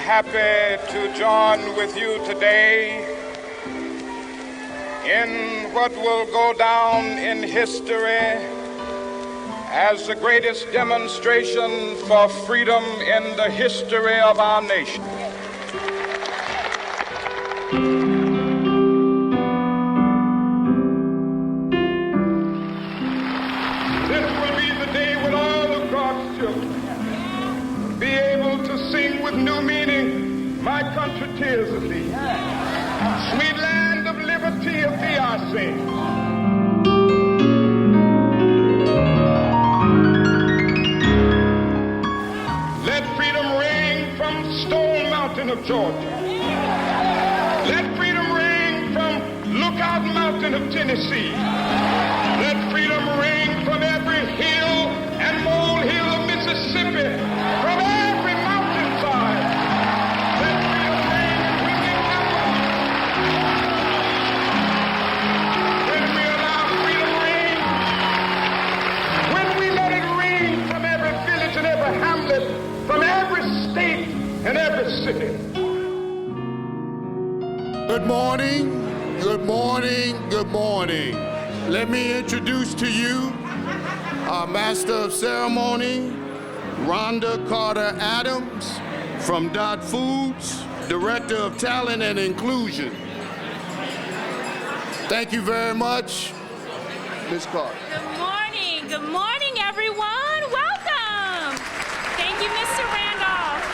happy to join with you today in what will go down in history as the greatest demonstration for freedom in the history of our nation. This will be the day when all the God's children be able to sing with new meaning, "My country, 'tis of thee. Sweet land of liberty, of thee I sing." Let freedom ring from Stone Mountain of Georgia. Let freedom ring from Lookout Mountain of Tennessee. Let freedom ring from every hill and molehill of Mississippi, from every mountainside. Let freedom ring when we gather. When we allow freedom ring, when we let it ring from every village and every hamlet, from every state and every city. Good morning, good morning, good morning. Let me introduce to you our Master of Ceremony, Rhonda Carter Adams from Dot Foods, Director of Talent and Inclusion. Thank you very much, Ms. Carter. Good morning, everyone. Welcome. Thank you, Mr. Randolph.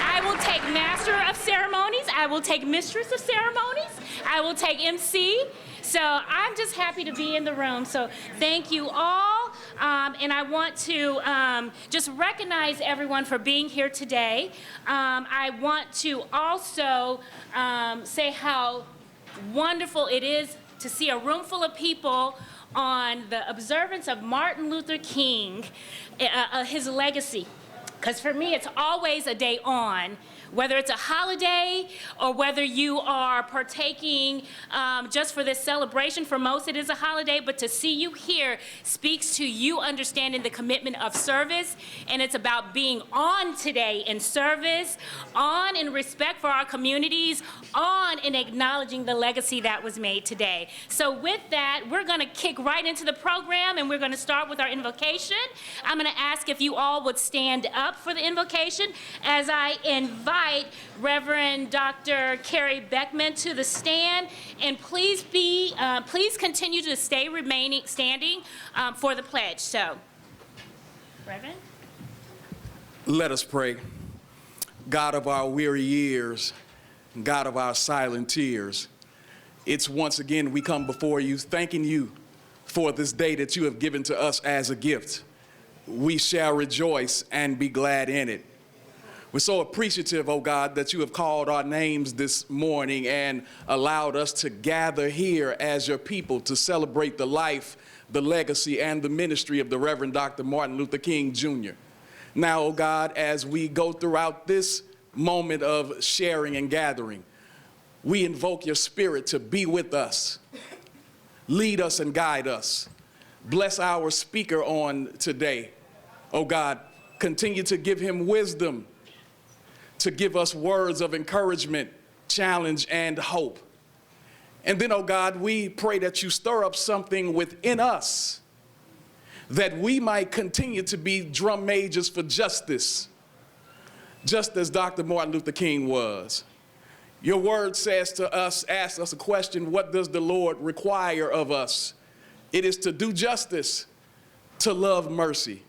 I will take Master of Ceremonies. I will take Mistress of Ceremonies. I will take MC. So I'm just happy to be in the room. So thank you all. And I want to just recognize everyone for being here today. I want to also say how wonderful it is to see a room full of people on the observance of Martin Luther King, his legacy. Because for me, it's always a day on, whether it's a holiday or whether you are partaking just for this celebration. For most, it is a holiday, but to see you here speaks to you understanding the commitment of service, and it's about being on today in service, on in respect for our communities, on in acknowledging the legacy that was made today. So with that, we're gonna kick right into the program, and we're gonna start with our invocation. I'm gonna ask if you all would stand up for the invocation as I invite Reverend Dr. Carrie Beckman to the stand, and please continue to stay standing for the pledge. So, Reverend. Let us pray. God of our weary years, God of our silent tears, it's once again we come before you, thanking you for this day that you have given to us as a gift. We shall rejoice and be glad in it. We're so appreciative, oh God, that you have called our names this morning and allowed us to gather here as your people to celebrate the life, the legacy, and the ministry of the Reverend Dr. Martin Luther King, Jr. Now, oh God, as we go throughout this moment of sharing and gathering, we invoke your spirit to be with us, lead us and guide us. Bless our speaker on today. Oh God, continue to give him wisdom, to give us words of encouragement, challenge, and hope. And then, oh God, we pray that you stir up something within us that we might continue to be drum majors for justice, just as Dr. Martin Luther King was. Your word says to us, asks us a question, what does the Lord require of us? It is to do justice, to love mercy,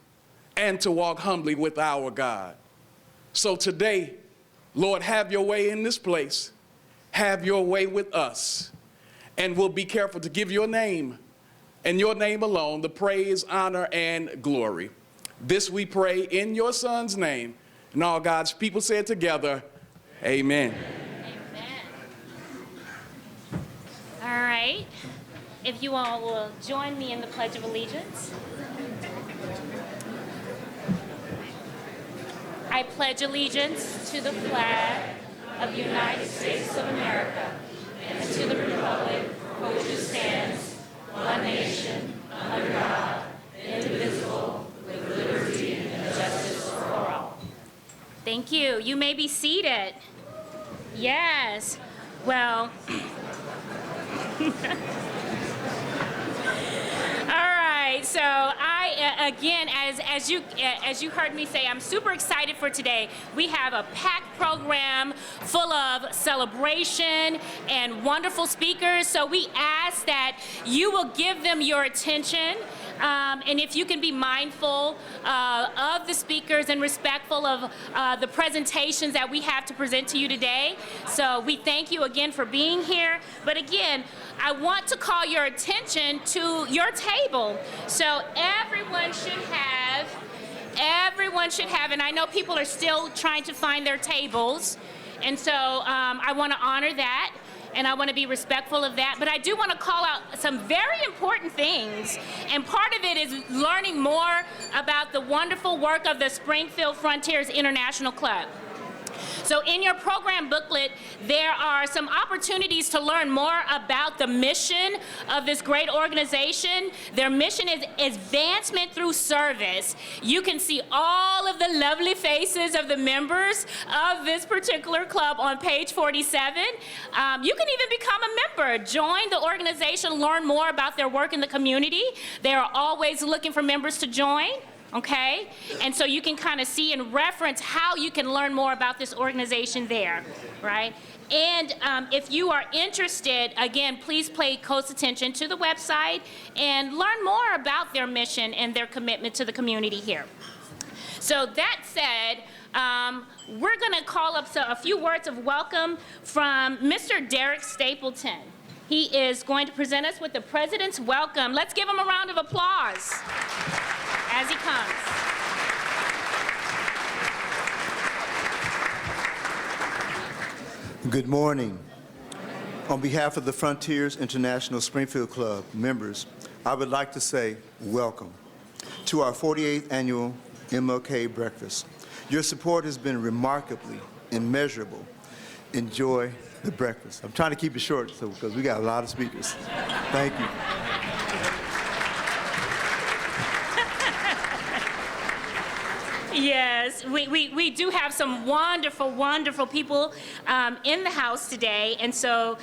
and to walk humbly with our God. So today, Lord, have your way in this place. Have your way with us. And we'll be careful to give your name and your name alone the praise, honor, and glory. This we pray in your Son's name. And all God's people say it together, amen. Amen. All right. If you all will join me in the Pledge of Allegiance. I pledge allegiance to the flag of the United States of America and to the republic for which it stands, one nation, under God, indivisible, with liberty and justice for all. You may be seated. Yes. Well, all right. So again, as you heard me say, I'm super excited for today. We have a packed program full of celebration and wonderful speakers. So we ask that you will give them your attention. And if you can be mindful of the speakers and respectful of the presentations that we have to present to you today. So we thank you again for being here. But again, I want to call your attention to your table. So everyone should have, and I know people are still trying to find their tables. And so I want to honor that. And I want to be respectful of that. But I do want to call out some very important things. And part of it is learning more about the wonderful work of the Springfield Frontiers International Club. So in your program booklet, there are some opportunities to learn more about the mission of this great organization. Their mission is advancement through service. You can see all of the lovely faces of the members of this particular club on page 47. You can even become a member. Join the organization, learn more about their work in the community. They are always looking for members to join. Okay? And so you can kind of see and reference how you can learn more about this organization there, right? And if you are interested, again, please pay close attention to the website and learn more about their mission and their commitment to the community here. So that said, we're going to call up a few words of welcome from Mr. Derek Stapleton. He is going to present us with the President's Welcome. Let's give him a round of applause as he comes. Good morning. On behalf of the Frontiers International Springfield Club members, I would like to say welcome to our 48th annual MLK breakfast. Your support has been remarkably immeasurable. Enjoy the breakfast. I'm trying to keep it short because we got a lot of speakers. Thank you. Yes, we do have some wonderful, wonderful people in the house today. And so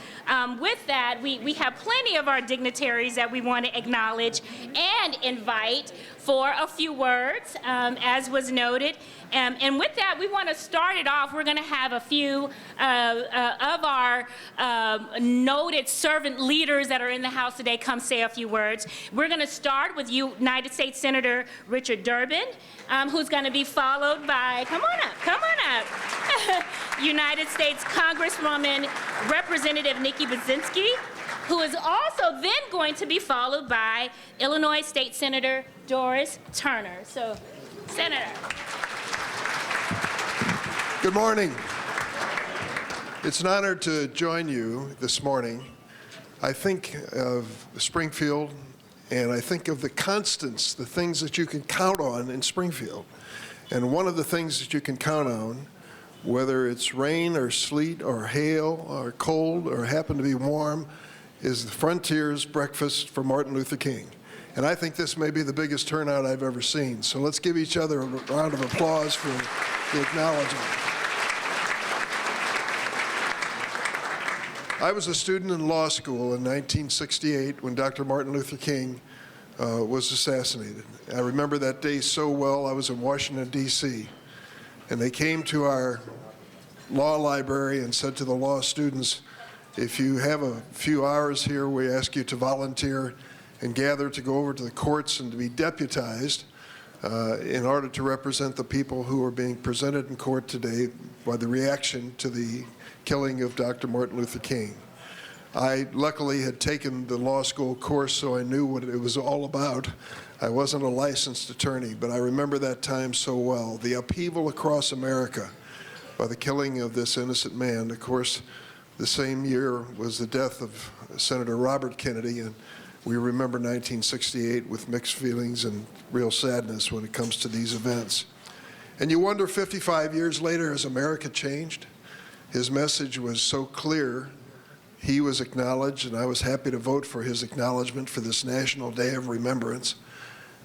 with that, we have plenty of our dignitaries that we want to acknowledge and invite for a few words, as was noted. And with that, we want to start it off. We're going to have a few of our noted servant leaders that are in the house today come say a few words. We're going to start with United States Senator Richard Durbin, who's going to be followed by, come on up, United States Congresswoman Representative Nikki Baczynski, who is also then going to be followed by Illinois State Senator Doris Turner. So, Senator. Good morning. It's an honor to join you this morning. I think of Springfield, and I think of the constants, the things that you can count on in Springfield. And one of the things that you can count on, whether it's rain or sleet or hail or cold or happen to be warm, is the Frontiers Breakfast for Martin Luther King. And I think this may be the biggest turnout I've ever seen. So let's give each other a round of applause for the acknowledgement. I was a student in law school in 1968 when Dr. Martin Luther King was assassinated. I remember that day so well. I was in Washington, D.C., and they came to our law library and said to the law students, if you have a few hours here, we ask you to volunteer and gather to go over to the courts and to be deputized in order to represent the people who are being presented in court today by the reaction to the killing of Dr. Martin Luther King. I luckily had taken the law school course, so I knew what it was all about. I wasn't a licensed attorney, but I remember that time so well. The upheaval across America by the killing of this innocent man. Of course, the same year was the death of Senator Robert Kennedy, and we remember 1968 with mixed feelings and real sadness when it comes to these events. And you wonder, 55 years later, has America changed? His message was so clear. He was acknowledged, and I was happy to vote for his acknowledgement for this National Day of Remembrance.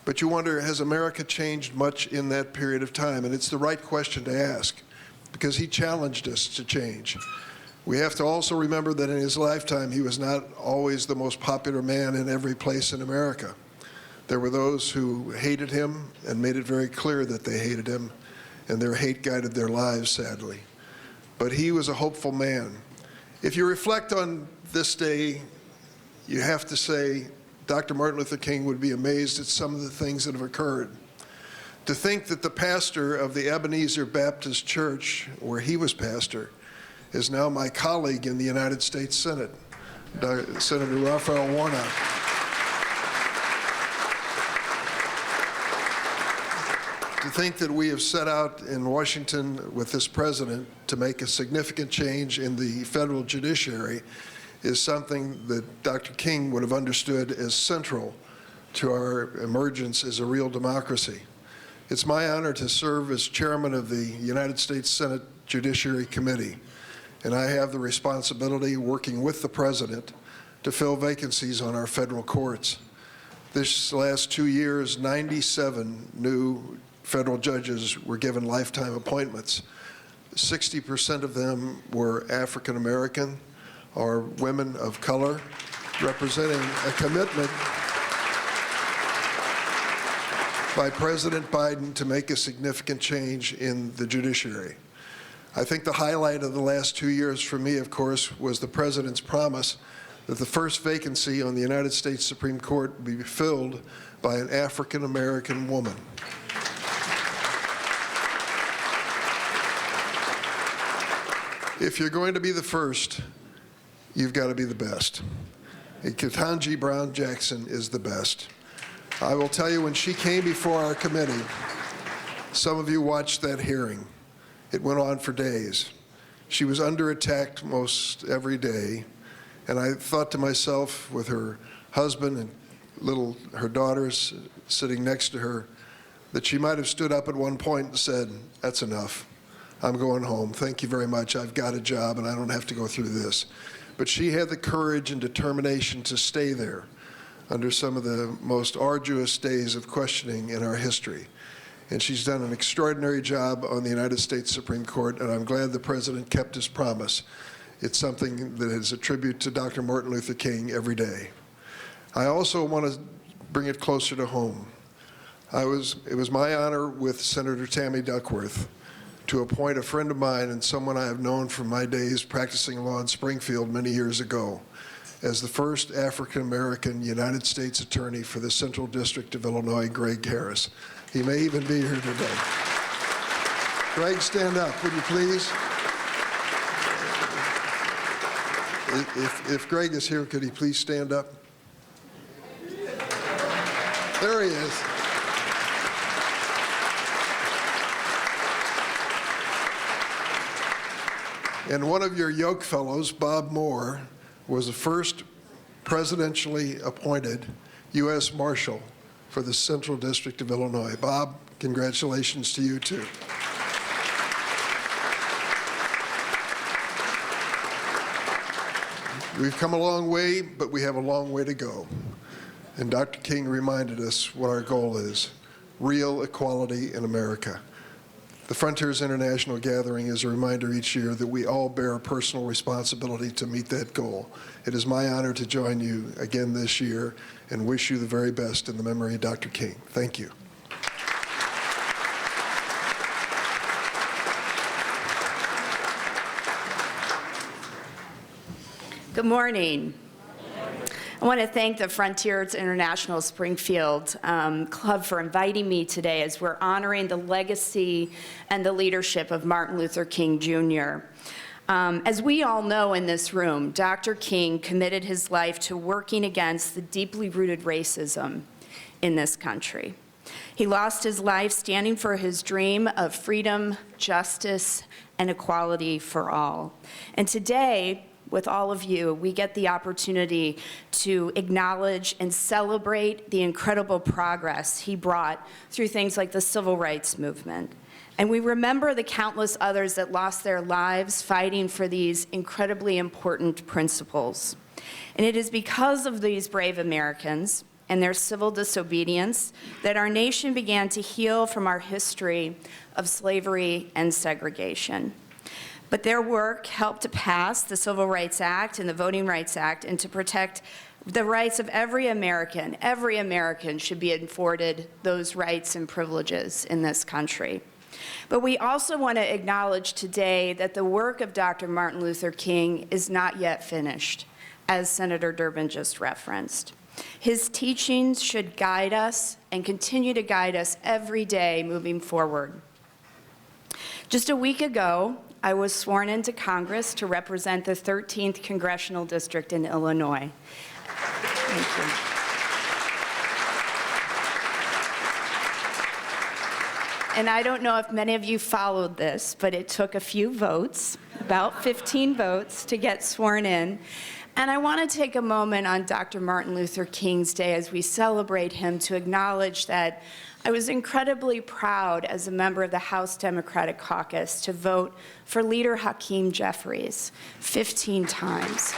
But you wonder, has America changed much in that period of time? And it's the right question to ask. because he challenged us to change. We have to also remember that in his lifetime, he was not always the most popular man in every place in America. There were those who hated him and made it very clear that they hated him, and their hate guided their lives, sadly. But he was a hopeful man. If you reflect on this day, you have to say Dr. Martin Luther King would be amazed at some of the things that have occurred. To think that the pastor of the Ebenezer Baptist Church, where he was pastor, is now my colleague in the United States Senate, Senator Raphael Warnock. To think that we have set out in Washington with this president to make a significant change in the federal judiciary is something that Dr. King would have understood as central to our emergence as a real democracy. It's my honor to serve as chairman of the United States Senate Judiciary Committee, and I have the responsibility, working with the president, to fill vacancies on our federal courts. This last 2 years, 97 new federal judges were given lifetime appointments. 60% of them were African American or women of color, representing a commitment by President Biden to make a significant change in the judiciary. I think the highlight of the last 2 years for me, of course, was the president's promise that the first vacancy on the United States Supreme Court would be filled by an African American woman. If you're going to be the first, you've got to be the best. And Ketanji Brown Jackson is the best. I will tell you, when she came before our committee, some of you watched that hearing. It went on for days. She was under attack most every day, and I thought to myself, with her husband and her daughters sitting next to her, that she might have stood up at one point and said, "That's enough. I'm going home. Thank you very much. I've got a job and I don't have to go through this." But she had the courage and determination to stay there under some of the most arduous days of questioning in our history. And she's done an extraordinary job on the United States Supreme Court, and I'm glad the president kept his promise. It's something that is a tribute to Dr. Martin Luther King every day. I also want to bring it closer to home. It was my honor with Senator Tammy Duckworth to appoint a friend of mine and someone I have known from my days practicing law in Springfield many years ago as the first African-American United States Attorney for the Central District of Illinois, Greg Harris. He may even be here today. Greg, stand up, would you please? If Greg is here, could he please stand up? There he is. And one of your yoke fellows, Bob Moore, was the first presidentially appointed U.S. Marshal for the Central District of Illinois. Bob, congratulations to you, too. We've come a long way, but we have a long way to go. And Dr. King reminded us what our goal is: real equality in America. The Frontiers International Gathering is a reminder each year that we all bear a personal responsibility to meet that goal. It is my honor to join you again this year and wish you the very best in the memory of Dr. King. Thank you. Good morning. I want to thank the Frontiers International Springfield Club for inviting me today as we're honoring the legacy and the leadership of Martin Luther King Jr. As we all know in this room, Dr. King committed his life to working against the deeply rooted racism in this country. He lost his life standing for his dream of freedom, justice, and equality for all. And today, with all of you, we get the opportunity to acknowledge and celebrate the incredible progress he brought through things like the Civil Rights Movement. And we remember the countless others that lost their lives fighting for these incredibly important principles. And it is because of these brave Americans and their civil disobedience that our nation began to heal from our history of slavery and segregation. But their work helped to pass the Civil Rights Act and the Voting Rights Act and to protect the rights of every American. Every American should be afforded those rights and privileges in this country. But we also want to acknowledge today that the work of Dr. Martin Luther King is not yet finished, as Senator Durbin just referenced. His teachings should guide us and continue to guide us every day moving forward. Just a week ago, I was sworn into Congress to represent the 13th Congressional District in Illinois. Thank you. And I don't know if many of you followed this, but it took a few votes, about 15 votes, to get sworn in. And I want to take a moment on Dr. Martin Luther King's Day as we celebrate him to acknowledge that I was incredibly proud as a member of the House Democratic Caucus to vote for Leader Hakeem Jeffries 15 times.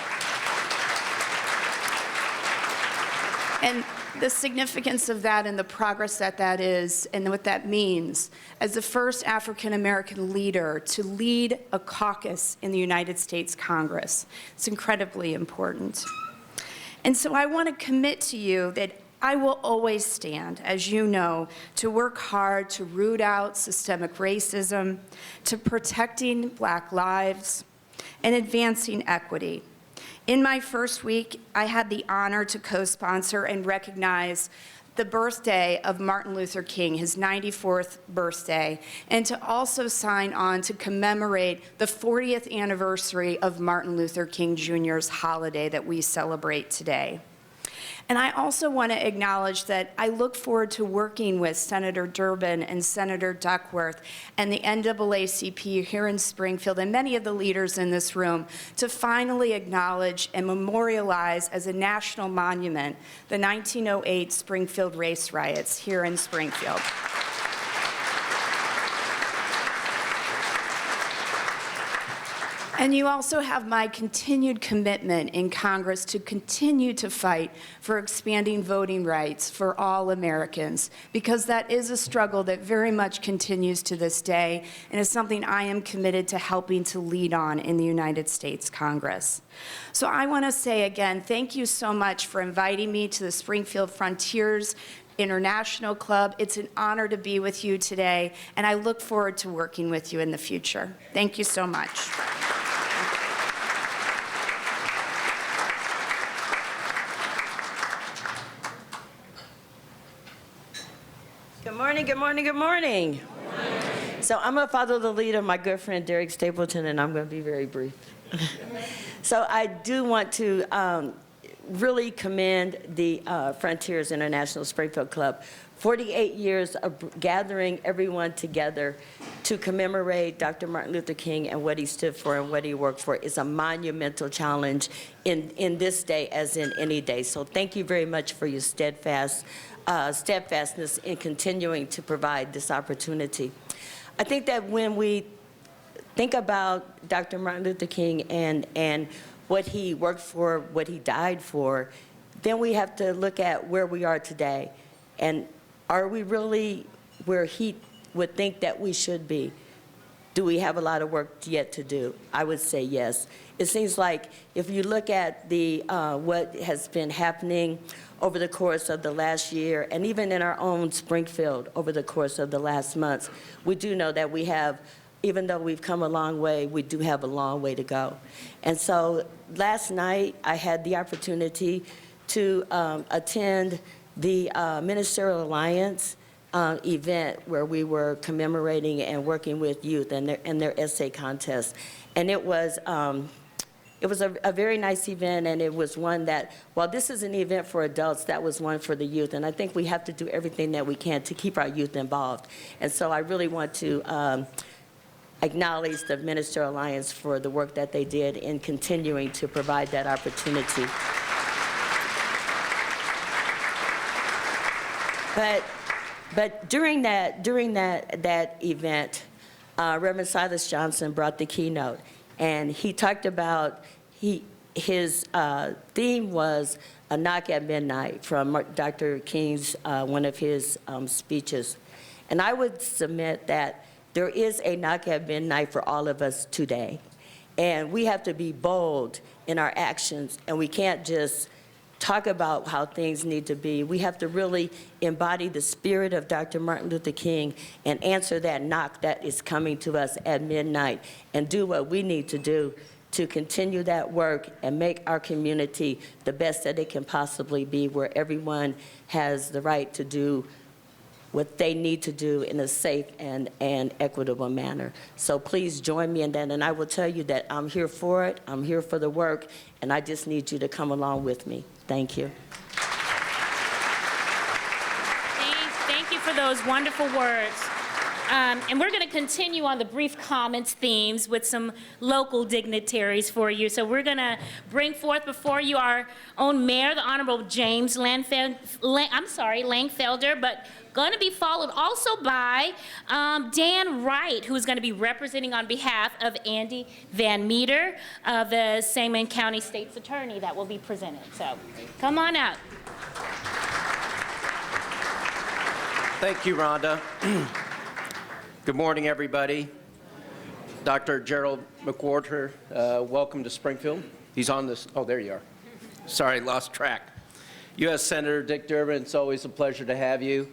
And the significance of that and the progress that that is and what that means as the first African-American leader to lead a caucus in the United States Congress. It's incredibly important. And so I want to commit to you that I will always stand, as you know, to work hard to root out systemic racism, to protecting Black lives, and advancing equity. In my first week, I had the honor to co-sponsor and recognize the birthday of Martin Luther King, his 94th birthday, and to also sign on to commemorate the 40th anniversary of Martin Luther King Jr.'s holiday that we celebrate today. And I also want to acknowledge that I look forward to working with Senator Durbin and Senator Duckworth and the NAACP here in Springfield and many of the leaders in this room to finally acknowledge and memorialize as a national monument the 1908 Springfield race riots here in Springfield. And you also have my continued commitment in Congress to continue to fight for expanding voting rights for all Americans, because that is a struggle that very much continues to this day and is something I am committed to helping to lead on in the United States Congress. So I want to say again, thank you so much for inviting me to the Springfield Frontiers International Club. It's an honor to be with you today, and I look forward to working with you in the future. Thank you so much. Good morning, good morning, good morning. So I'm going to follow the lead of my good friend Derek Stapleton, and I'm going to be very brief. So I do want to really commend the Frontiers International Springfield Club. 48 years of gathering everyone together to commemorate Dr. Martin Luther King and what he stood for and what he worked for is a monumental challenge in this day as in any day. So thank you very much for your steadfastness in continuing to provide this opportunity. I think that when we think about Dr. Martin Luther King and what he worked for, what he died for, then we have to look at where we are today. And are we really where he would think that we should be? Do we have a lot of work yet to do? I would say yes. It seems like if you look at the what has been happening over the course of the last year, and even in our own Springfield over the course of the last months, we do know that we have, even though we've come a long way, we do have a long way to go. And so last night, I had the opportunity to attend the Ministerial Alliance event where we were commemorating and working with youth and their essay contest. And it was a very nice event, and it was one that, while this is an event for adults, that was one for the youth. And I think we have to do everything that we can to keep our youth involved. And so I really want to acknowledge the Ministerial Alliance for the work that they did in continuing to provide that opportunity. But during that event, Reverend Silas Johnson brought the keynote, and he talked about his theme was "A Knock at Midnight" from Dr. King's one of his speeches, and I would submit that there is a knock at midnight for all of us today. And we have to be bold in our actions, and we can't just talk about how things need to be. We have to really embody the spirit of Dr. Martin Luther King and answer that knock that is coming to us at midnight and do what we need to do to continue that work and make our community the best that it can possibly be, where everyone has the right to do what they need to do in a safe and equitable manner. So please join me in that, and I will tell you that I'm here for it, I'm here for the work, and I just need you to come along with me. Thank you. Thank you for those wonderful words. And we're going to continue on the brief comments themes with some local dignitaries for you. So we're going to bring forth before you our own mayor, the Honorable James Langfelder, but going to be followed also by Dan Wright, who's going to be representing on behalf of Andy Van Meter, the Sangamon County State's Attorney, that will be presented. So come on out. Thank you, Rhonda. Good morning, everybody. Dr. Gerald McWhorter, welcome to Springfield. He's on this. Oh, there you are. Sorry, lost track. U.S. Senator Dick Durbin, it's always a pleasure to have you.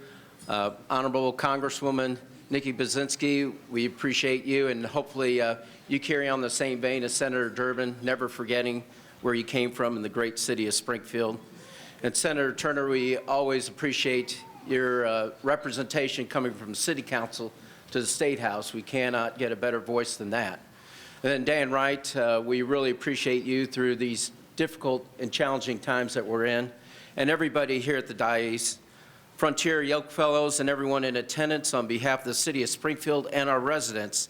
Honorable Congresswoman Nikki Baczynski, we appreciate you, and hopefully you carry on the same vein as Senator Durbin, never forgetting where you came from in the great city of Springfield. And Senator Turner, we always appreciate your representation coming from the City Council to the State House. We cannot get a better voice than that. And then Dan Wright, we really appreciate you through these difficult and challenging times that we're in. And everybody here at the dais, Frontier Yoke Fellows, and everyone in attendance, on behalf of the City of Springfield and our residents,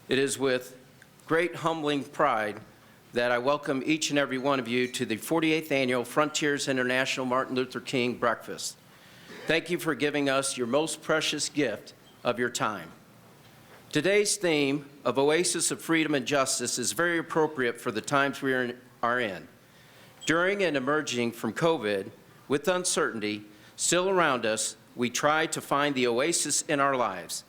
it is with great humbling pride that I welcome each and every one of you to the 48th Annual Frontiers International Martin Luther King Breakfast. Thank you for giving us your most precious gift of your time. Today's theme of Oasis of Freedom and Justice is very appropriate for the times we are in. During and emerging from COVID, with uncertainty still around us, we try to find the oasis in our lives,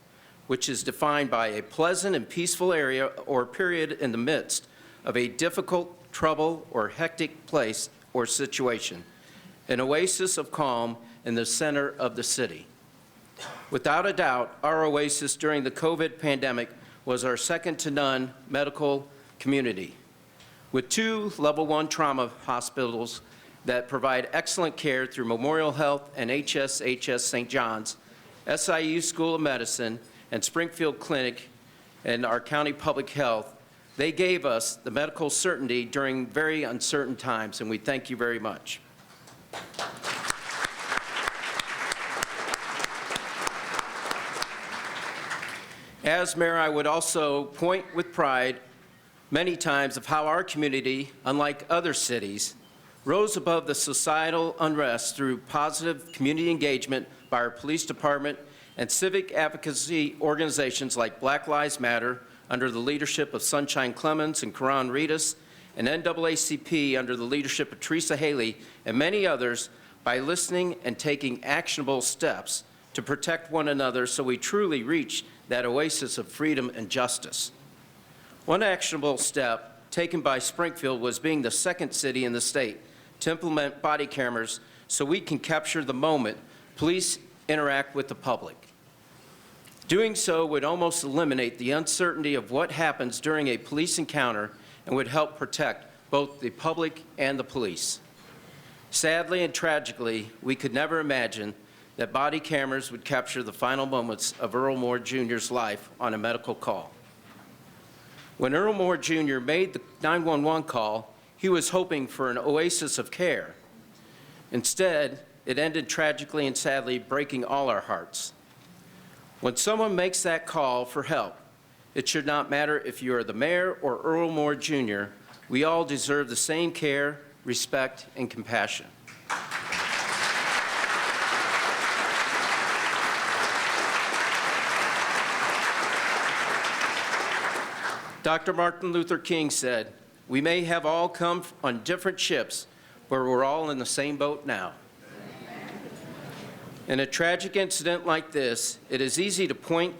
which is defined by a pleasant and peaceful area or period in the midst of a difficult, trouble, or hectic place or situation, an oasis of calm in the center of the city. Without a doubt, our oasis during the COVID pandemic was our second-to-none medical community, with 2 level 1 trauma hospitals that provide excellent care through Memorial Health and HSHS St. John's, SIU School of Medicine, and Springfield Clinic, and our county public health. They gave us the medical certainty during very uncertain times, and we thank you very much. As mayor, I would also point with pride many times of how our community, unlike other cities, rose above the societal unrest through positive community engagement by our police department and civic advocacy organizations like Black Lives Matter under the leadership of Sunshine Clemens and Karan Reedus, and NAACP under the leadership of Teresa Haley and many others, by listening and taking actionable steps to protect one another so we truly reach that oasis of freedom and justice. One actionable step taken by Springfield was being the second city in the state to implement body cameras so we can capture the moment police interact with the public. Doing so would almost eliminate the uncertainty of what happens during a police encounter and would help protect both the public and the police. Sadly and tragically, we could never imagine that body cameras would capture the final moments of Earl Moore Jr.'s life on a medical call. When Earl Moore Jr. made the 911 call, he was hoping for an oasis of care. Instead, it ended tragically and sadly, breaking all our hearts. When someone makes that call for help, it should not matter if you are the mayor or Earl Moore Jr., we all deserve the same care, respect, and compassion. Dr. Martin Luther King said, "We may have all come on different ships, but we're all in the same boat now." In a tragic incident like this, it is easy to point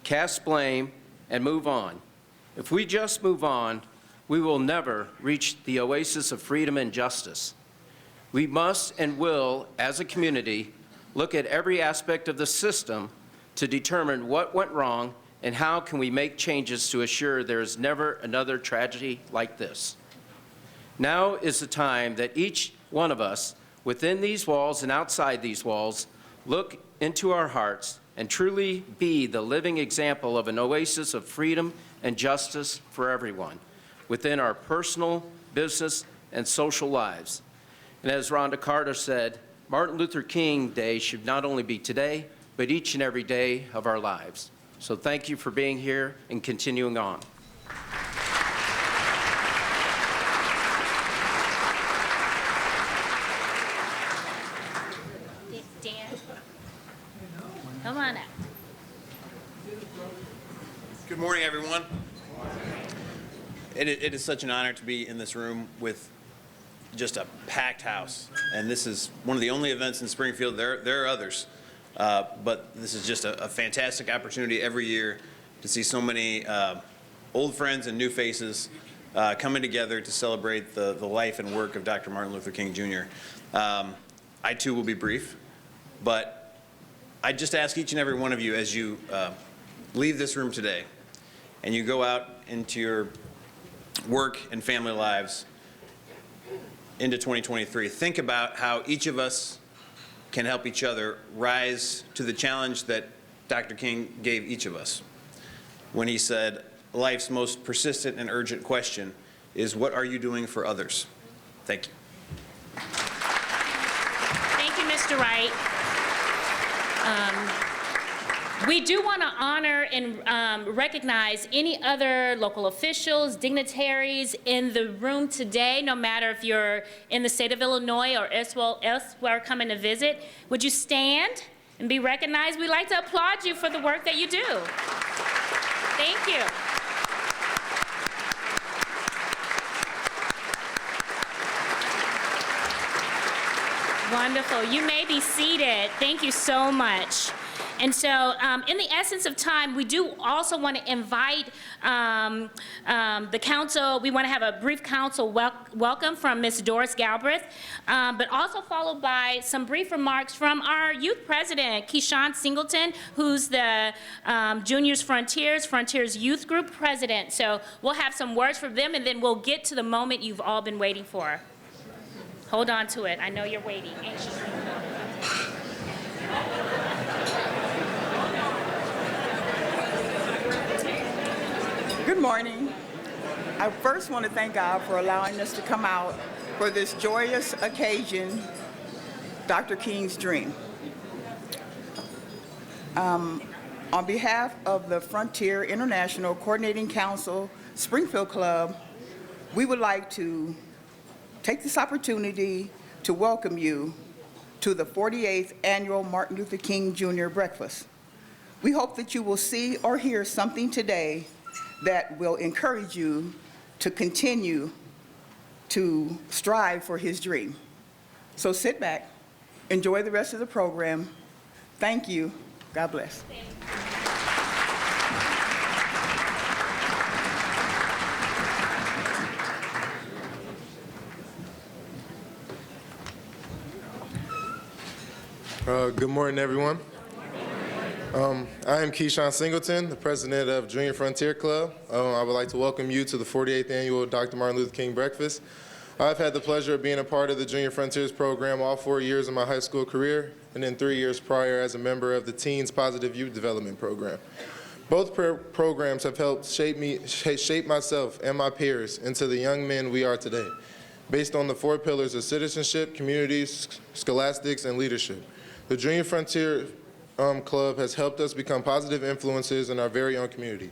cast blame, and move on. If we just move on, we will never reach the oasis of freedom and justice. We must and will, as a community, look at every aspect of the system to determine what went wrong and how can we make changes to assure there is never another tragedy like this. Now is the time that each one of us, within these walls and outside these walls, look into our hearts and truly be the living example of an oasis of freedom and justice for everyone within our personal, business, and social lives. And as Rhonda Carter said, Martin Luther King Day should not only be today, but each and every day of our lives. So thank you for being here and continuing on. Dan, come on up. Good morning, everyone. It is such an honor to be in this room with just a packed house. And this is one of the only events in Springfield. There are others. But this is just a fantastic opportunity every year to see so many old friends and new faces coming together to celebrate the life and work of Dr. Martin Luther King Jr. I too will be brief, but I just ask each and every one of you as you leave this room today and you go out into your work and family lives into 2023, think about how each of us can help each other rise to the challenge that Dr. King gave each of us when he said, life's most persistent and urgent question is, what are you doing for others? Thank you. Thank you, Mr. Wright. We do want to honor and recognize any other local officials, dignitaries in the room today, no matter if you're in the state of Illinois or elsewhere coming to visit. Would you stand and be recognized? We'd like to applaud you for the work that you do. Thank you. Wonderful. You may be seated. Thank you so much. And so, in the essence of time, we do also want to invite the council. We want to have a brief council welcome from Ms. Doris Galbraith, but also followed by some brief remarks from our youth president, Keyshawn Singleton, who's the Juniors Frontiers Youth Group president. So we'll have some words from them, and then we'll get to the moment you've all been waiting for. Hold on to it. I know you're waiting anxiously. Good morning. I first want to thank God for allowing us to come out for this joyous occasion, Dr. King's Dream. On behalf of the Frontier International Coordinating Council Springfield Club, we would like to take this opportunity to welcome you to the 48th Annual Martin Luther King Jr. Breakfast. We hope that you will see or hear something today that will encourage you to continue to strive for his dream. So sit back, enjoy the rest of the program. Thank you. God bless. Good morning, everyone. I am Keyshawn Singleton, the president of Junior Frontier Club. I would like to welcome you to the 48th annual Dr. Martin Luther King Breakfast. I've had the pleasure of being a part of the Junior Frontiers program all 4 years of my high school career, and then 3 years prior as a member of the Teens Positive Youth Development Program. Both programs have helped shape myself and my peers into the young men we are today, based on the 4 pillars of citizenship, communities, scholastics, and leadership. The Junior Frontier Club has helped us become positive influences in our very own community.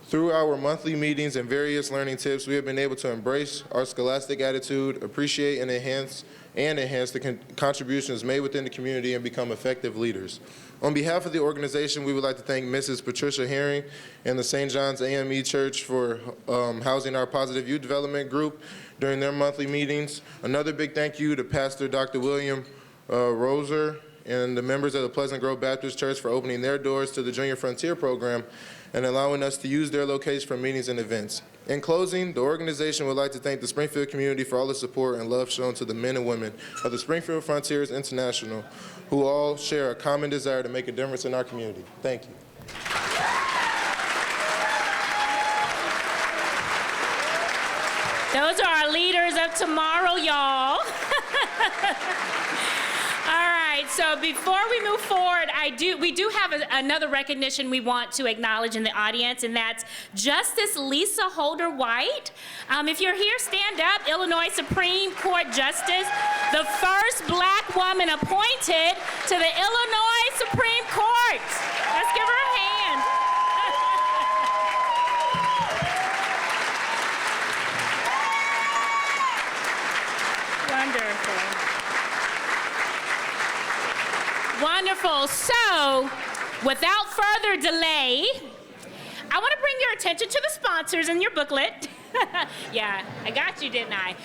Through our monthly meetings and various learning tips, we have been able to embrace our scholastic attitude, appreciate and enhance the contributions made within the community, and become effective leaders. On behalf of the organization, we would like to thank Mrs. Patricia Herring and the St. John's AME Church for housing our Positive Youth Development Group during their monthly meetings. Another big thank you to Pastor Dr. William Roser and the members of the Pleasant Grove Baptist Church for opening their doors to the Junior Frontier program and allowing us to use their location for meetings and events. In closing, the organization would like to thank the Springfield community for all the support and love shown to the men and women of the Springfield Frontiers International, who all share a common desire to make a difference in our community. Thank you. Those are our leaders of tomorrow, y'all. All right, so before we move forward, we do have another recognition we want to acknowledge in the audience, and that's Justice Lisa Holder White. If you're here, stand up. Illinois Supreme Court Justice, the first black woman appointed to the Illinois Supreme Court. Let's give her a hand. Wonderful. So, without further delay, I want to bring your attention to the sponsors in your booklet. Yeah, I got you, didn't I?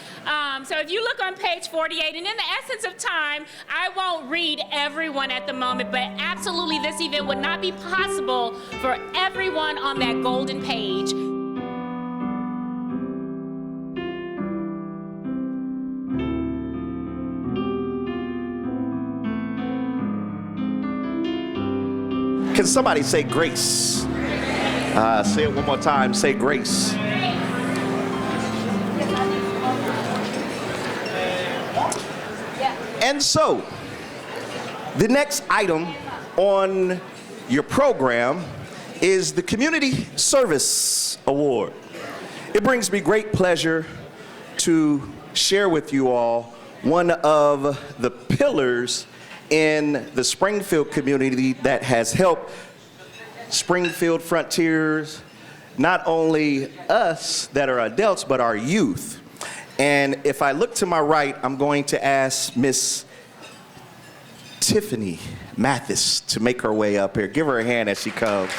So if you look on page 48, and in the essence of time, I won't read everyone at the moment, but absolutely this event would not be possible for everyone on that golden page. Can somebody say grace? Say it one more time, say grace. And so, the next item on your program is the Community Service Award. It brings me great pleasure to share with you all one of the pillars in the Springfield community that has helped Springfield Frontiers, not only us that are adults, but our youth. And if I look to my right, I'm going to ask Miss Tiffany Mathis to make her way up here. Give her a hand as she comes.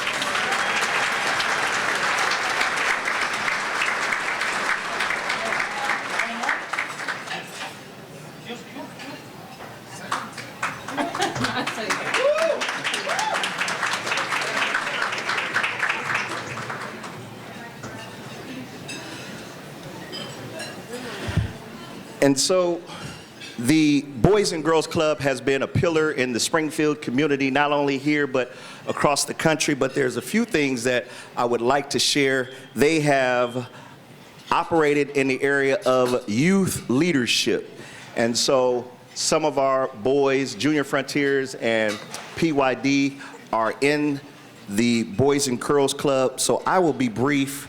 And so the Boys and Girls Club has been a pillar in the Springfield community, not only here, but across the country. But there's a few things that I would like to share. They have operated in the area of youth leadership. And so some of our boys, Junior Frontiers and PYD, are in the Boys and Girls Club. So I will be brief.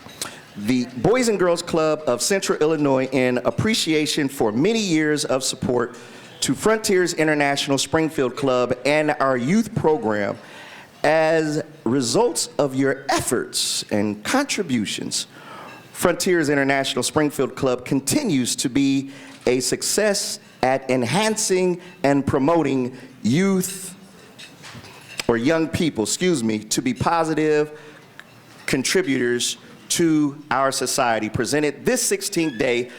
The Boys and Girls Club of Central Illinois, in appreciation for many years of support to Frontiers International Springfield Club and our youth program, as results of your efforts and contributions, Frontiers International Springfield Club continues to be a success at enhancing and promoting youth, or young people, to be positive contributors to our society, presented this 16th day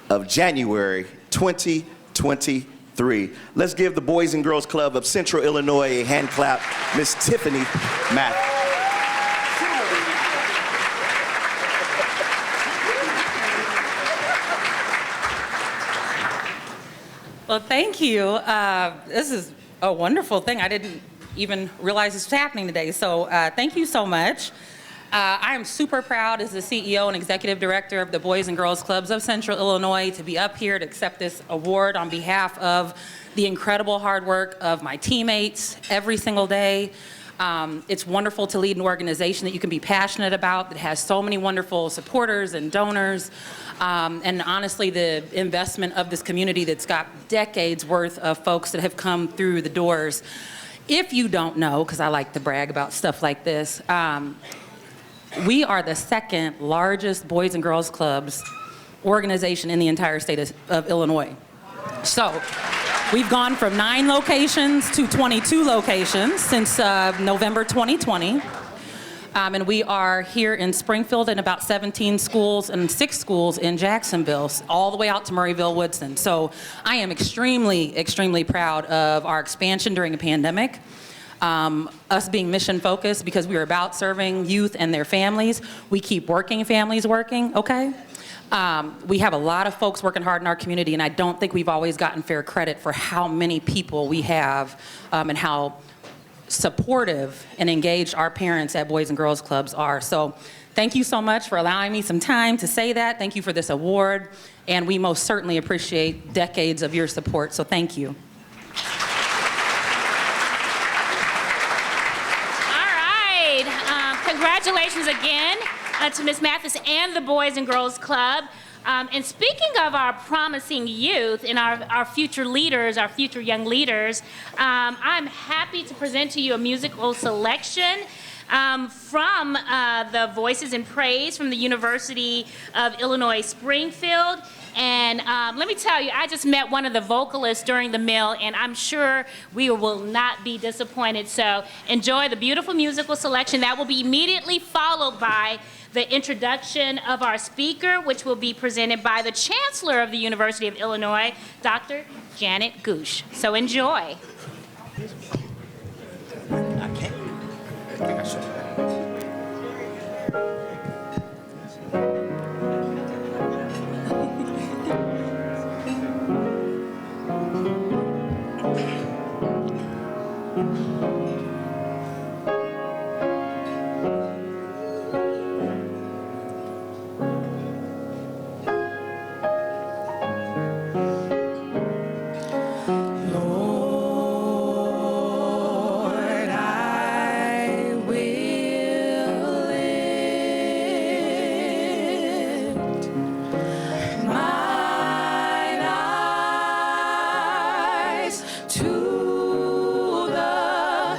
of January 2023. Let's give the Boys and Girls Club of Central Illinois a hand clap. Miss Tiffany Mack. Well, thank you. This is a wonderful thing. I didn't even realize this was happening today, so thank you so much. I am super proud as the CEO and Executive Director of the Boys and Girls Clubs of Central Illinois to be up here to accept this award on behalf of the incredible hard work of my teammates every single day. It's wonderful to lead an organization that you can be passionate about, that has so many wonderful supporters and donors, and honestly, the investment of this community that's got decades worth of folks that have come through the doors. If you don't know, because I like to brag about stuff like this, we are the second largest Boys and Girls Clubs organization in the entire state of Illinois. So we've gone from 9 locations to 22 locations since November 2020. And we are here in Springfield in about 17 schools and 6 schools in Jacksonville, all the way out to Murrayville, Woodson. So I am extremely, extremely proud of our expansion during a pandemic. Us being mission focused because we are about serving youth and their families. We keep working, families working, okay? We have a lot of folks working hard in our community, and I don't think we've always gotten fair credit for how many people we have and how supportive and engaged our parents at Boys and Girls Clubs are. So thank you so much for allowing me some time to say that. Thank you for this award, and we most certainly appreciate decades of your support, so thank you. All right, congratulations again to Ms. Mathis and the Boys and Girls Club. And speaking of our promising youth and our future leaders, our future young leaders, I'm happy to present to you a musical selection from the Voices in Praise from the University of Illinois Springfield. And let me tell you, I just met one of the vocalists during the meal, and I'm sure we will not be disappointed. So enjoy the beautiful musical selection. That will be immediately followed by the introduction of our speaker, which will be presented by the Chancellor of the University of Illinois, Dr. Janet Goosh. So enjoy. To the hills.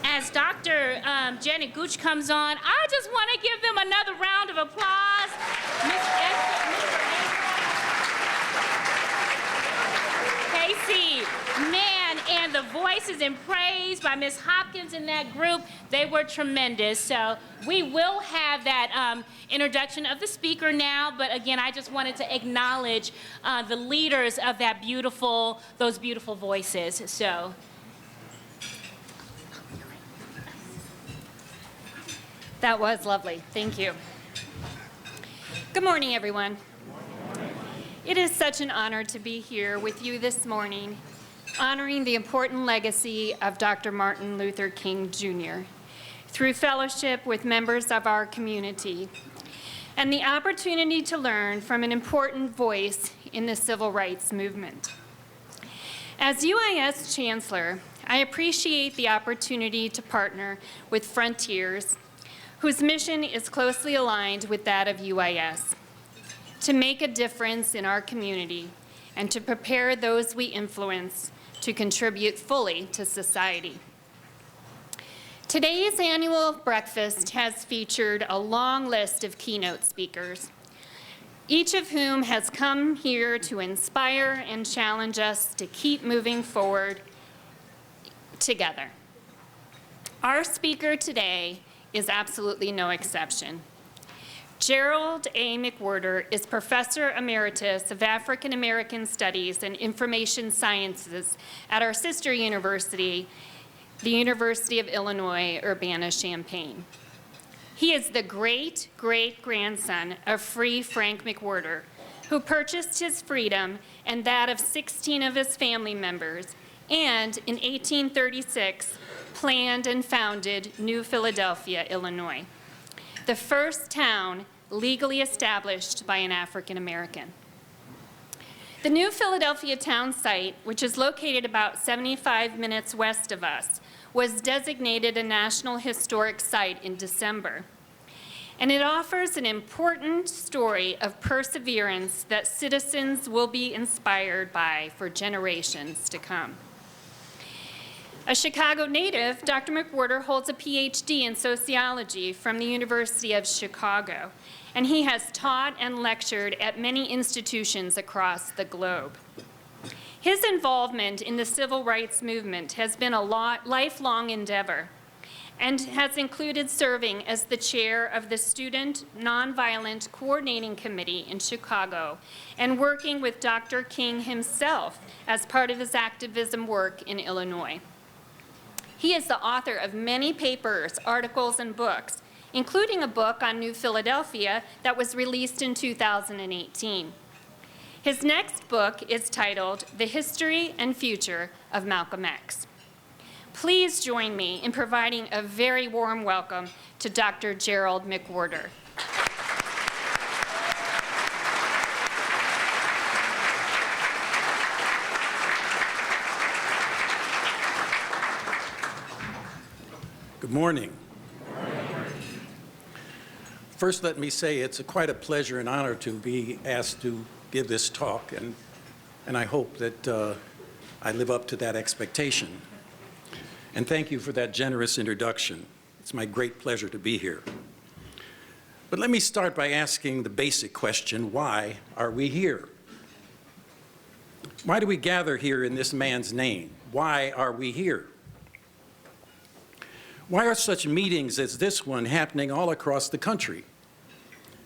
As Dr. Janet Gooch comes on, I just want to give them another round of applause. Casey, man, and the voices and praise by Ms. Hopkins and that group, they were tremendous. So we will have that introduction of the speaker now, but again, I just wanted to acknowledge the leaders of those beautiful voices. So. That was lovely. Thank you. Good morning, everyone. It is such an honor to be here with you this morning, honoring the important legacy of Dr. Martin Luther King, Jr. through fellowship with members of our community and the opportunity to learn from an important voice in the civil rights movement. As UIS Chancellor, I appreciate the opportunity to partner with Frontiers, whose mission is closely aligned with that of UIS, to make a difference in our community and to prepare those we influence to contribute fully to society. Today's annual breakfast has featured a long list of keynote speakers, each of whom has come here to inspire and challenge us to keep moving forward together. Our speaker today is absolutely no exception. Gerald A. McWhorter is Professor Emeritus of African American Studies and Information Sciences at our sister university, the University of Illinois, Urbana-Champaign. He is the great-great-grandson of free Frank McWhorter, who purchased his freedom and that of 16 of his family members, and in 1836, planned and founded New Philadelphia, Illinois, the first town legally established by an African American. The New Philadelphia town site, which is located about 75 minutes west of us, was designated a National Historic Site in December. And it offers an important story of perseverance that citizens will be inspired by for generations to come. A Chicago native, Dr. McWhorter holds a PhD in sociology from the University of Chicago, and he has taught and lectured at many institutions across the globe. His involvement in the civil rights movement has been a lifelong endeavor and has included serving as the chair of the Student Nonviolent Coordinating Committee in Chicago and working with Dr. King himself as part of his activism work in Illinois. He is the author of many papers, articles, and books, including a book on New Philadelphia that was released in 2018. His next book is titled The History and Future of Malcolm X. Please join me in providing a very warm welcome to Dr. Gerald McWhorter. Good morning. First, let me say it's quite a pleasure and honor to be asked to give this talk, and I hope that I live up to that expectation. And thank you for that generous introduction. It's my great pleasure to be here. But let me start by asking the basic question, why are we here? Why do we gather here in this man's name? Why are we here? Why are such meetings as this one happening all across the country?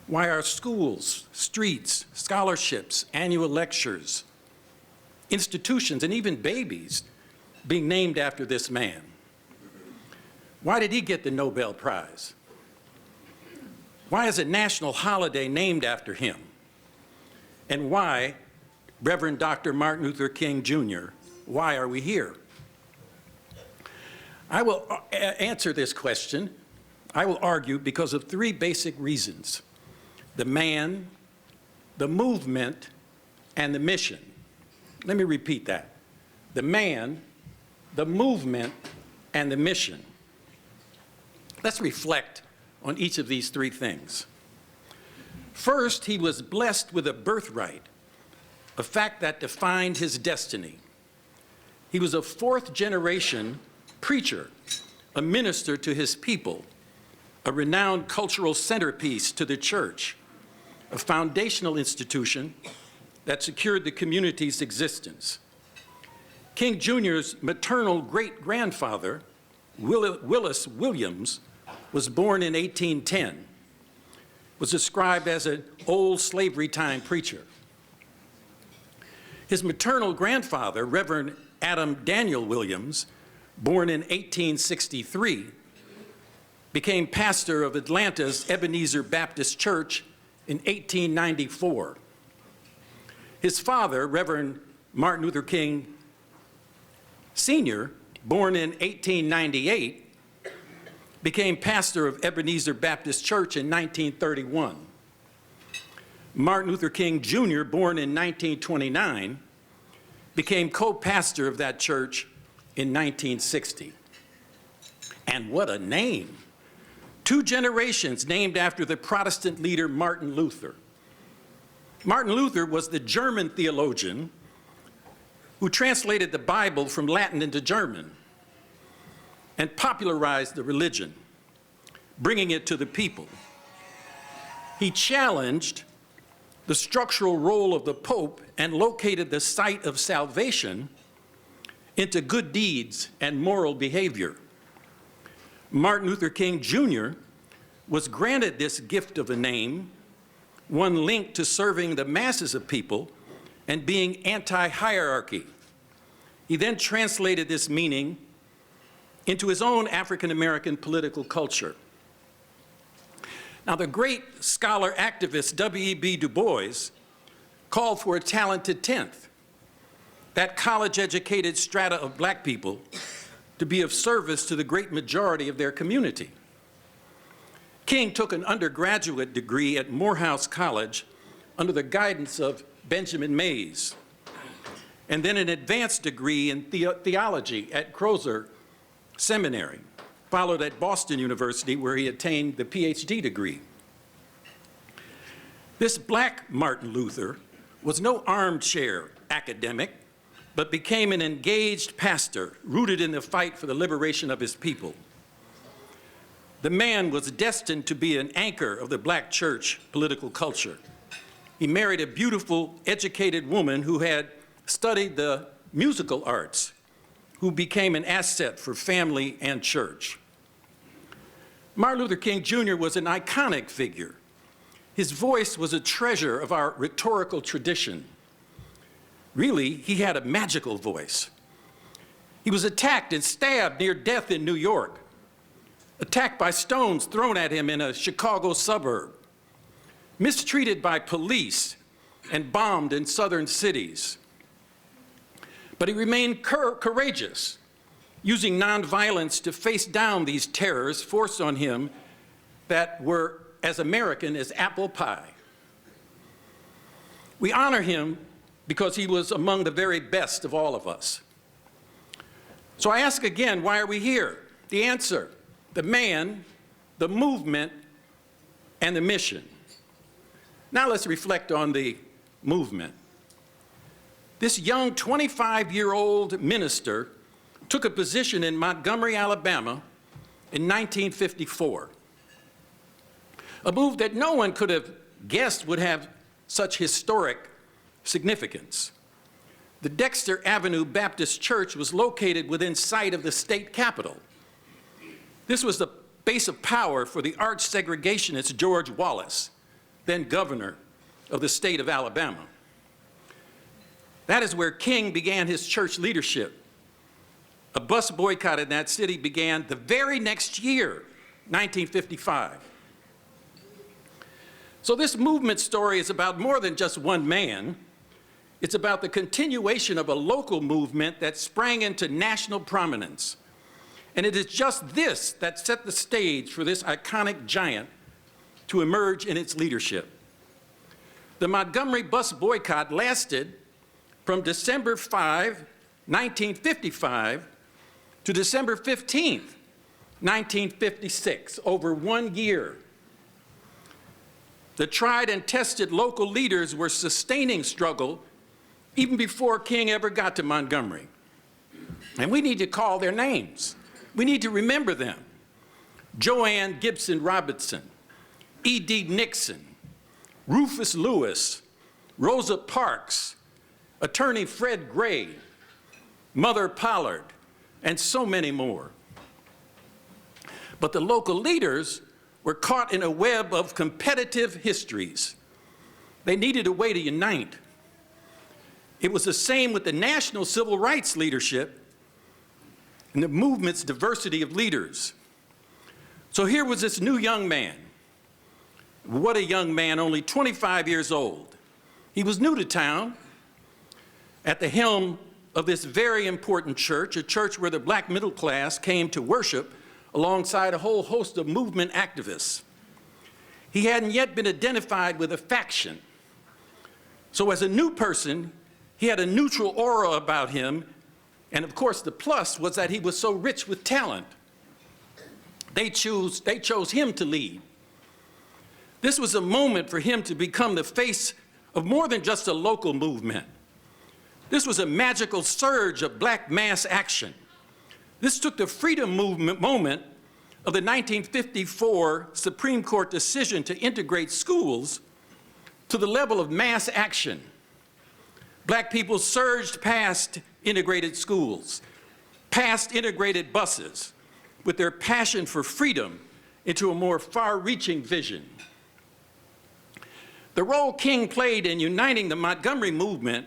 Why are schools, streets, scholarships, annual lectures, institutions, and even babies being named after this man? Why did he get the Nobel Prize? Why is a national holiday named after him? And why, Reverend Dr. Martin Luther King, Jr., why are we here? I will answer this question, I will argue, because of three basic reasons: the man, the movement, and the mission. Let me repeat that. The man, the movement, and the mission. Let's reflect on each of these three things. First, he was blessed with a birthright, a fact that defined his destiny. He was a fourth-generation preacher, a minister to his people, a renowned cultural centerpiece to the church, a foundational institution that secured the community's existence. King Jr.'s maternal great-grandfather, Willis Williams, was born in 1810, was described as an old slavery time preacher. His maternal grandfather, Reverend Adam Daniel Williams, born in 1863, became pastor of Atlanta's Ebenezer Baptist Church in 1894. His father, Reverend Martin Luther King Sr., born in 1898, became pastor of Ebenezer Baptist Church in 1931. Martin Luther King Jr., born in 1929, became co-pastor of that church in 1960. And what a name! 2 generations named after the Protestant leader Martin Luther. Martin Luther was the German theologian who translated the Bible from Latin into German and popularized the religion, bringing it to the people. He challenged the structural role of the Pope and located the site of salvation into good deeds and moral behavior. Martin Luther King Jr. was granted this gift of a name, one linked to serving the masses of people and being anti-hierarchy. He then translated this meaning into his own African-American political culture. Now, the great scholar activist W.E.B. Du Bois called for a talented 10th, that college-educated strata of black people, to be of service to the great majority of their community. King took an undergraduate degree at Morehouse College under the guidance of Benjamin Mays, and then an advanced degree in theology at Crozer Seminary, followed at Boston University, where he attained the PhD degree. This black Martin Luther was no armchair academic, but became an engaged pastor rooted in the fight for the liberation of his people. The man was destined to be an anchor of the black church political culture. He married a beautiful, educated woman who had studied the musical arts, who became an asset for family and church. Martin Luther King Jr. was an iconic figure. His voice was a treasure of our rhetorical tradition. Really, he had a magical voice. He was attacked and stabbed near death in New York, attacked by stones thrown at him in a Chicago suburb, mistreated by police and bombed in southern cities. But he remained courageous, using nonviolence to face down these terrors forced on him that were as American as apple pie. We honor him because he was among the very best of all of us. So I ask again, why are we here? The answer, the man, the movement, and the mission. Now let's reflect on the movement. This young 25-year-old minister took a position in Montgomery, Alabama in 1954. A move that no one could have guessed would have such historic significance. The Dexter Avenue Baptist Church was located within sight of the state capitol. This was the base of power for the arch segregationist George Wallace, then governor of the state of Alabama. That is where King began his church leadership. A bus boycott in that city began the very next year, 1955. So this movement story is about more than just one man. It's about the continuation of a local movement that sprang into national prominence. And it is just this that set the stage for this iconic giant to emerge in its leadership. The Montgomery bus boycott lasted from December 5, 1955 to December 15, 1956, over 1 year. The tried and tested local leaders were sustaining struggle even before King ever got to Montgomery. And we need to call their names. We need to remember them. Joanne Gibson Robinson, E.D. Nixon, Rufus Lewis, Rosa Parks, Attorney Fred Gray, Mother Pollard, and so many more. But the local leaders were caught in a web of competitive histories. They needed a way to unite. It was the same with the national civil rights leadership and the movement's diversity of leaders. So here was this new young man. What a young man, only 25 years old. He was new to town, at the helm of this very important church, a church where the black middle class came to worship alongside a whole host of movement activists. He hadn't yet been identified with a faction. So as a new person, he had a neutral aura about him, and of course the plus was that he was so rich with talent. They chose him to lead. This was a moment for him to become the face of more than just a local movement. This was a magical surge of black mass action. This took the freedom movement moment of the 1954 Supreme Court decision to integrate schools to the level of mass action. Black people surged past integrated schools, past integrated buses, with their passion for freedom into a more far-reaching vision. The role King played in uniting the Montgomery movement,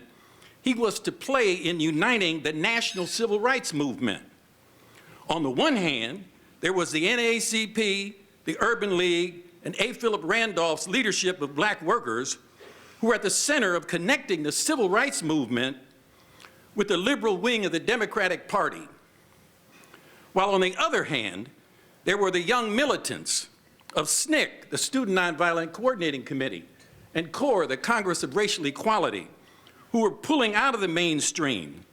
he was to play in uniting the national civil rights movement. On the one hand, there was the NAACP, the Urban League, and A. Philip Randolph's leadership of black workers who were at the center of connecting the civil rights movement with the liberal wing of the Democratic Party. While on the other hand, there were the young militants of SNCC, the Student Nonviolent Coordinating Committee, and CORE, the Congress of Racial Equality, who were pulling out of the mainstream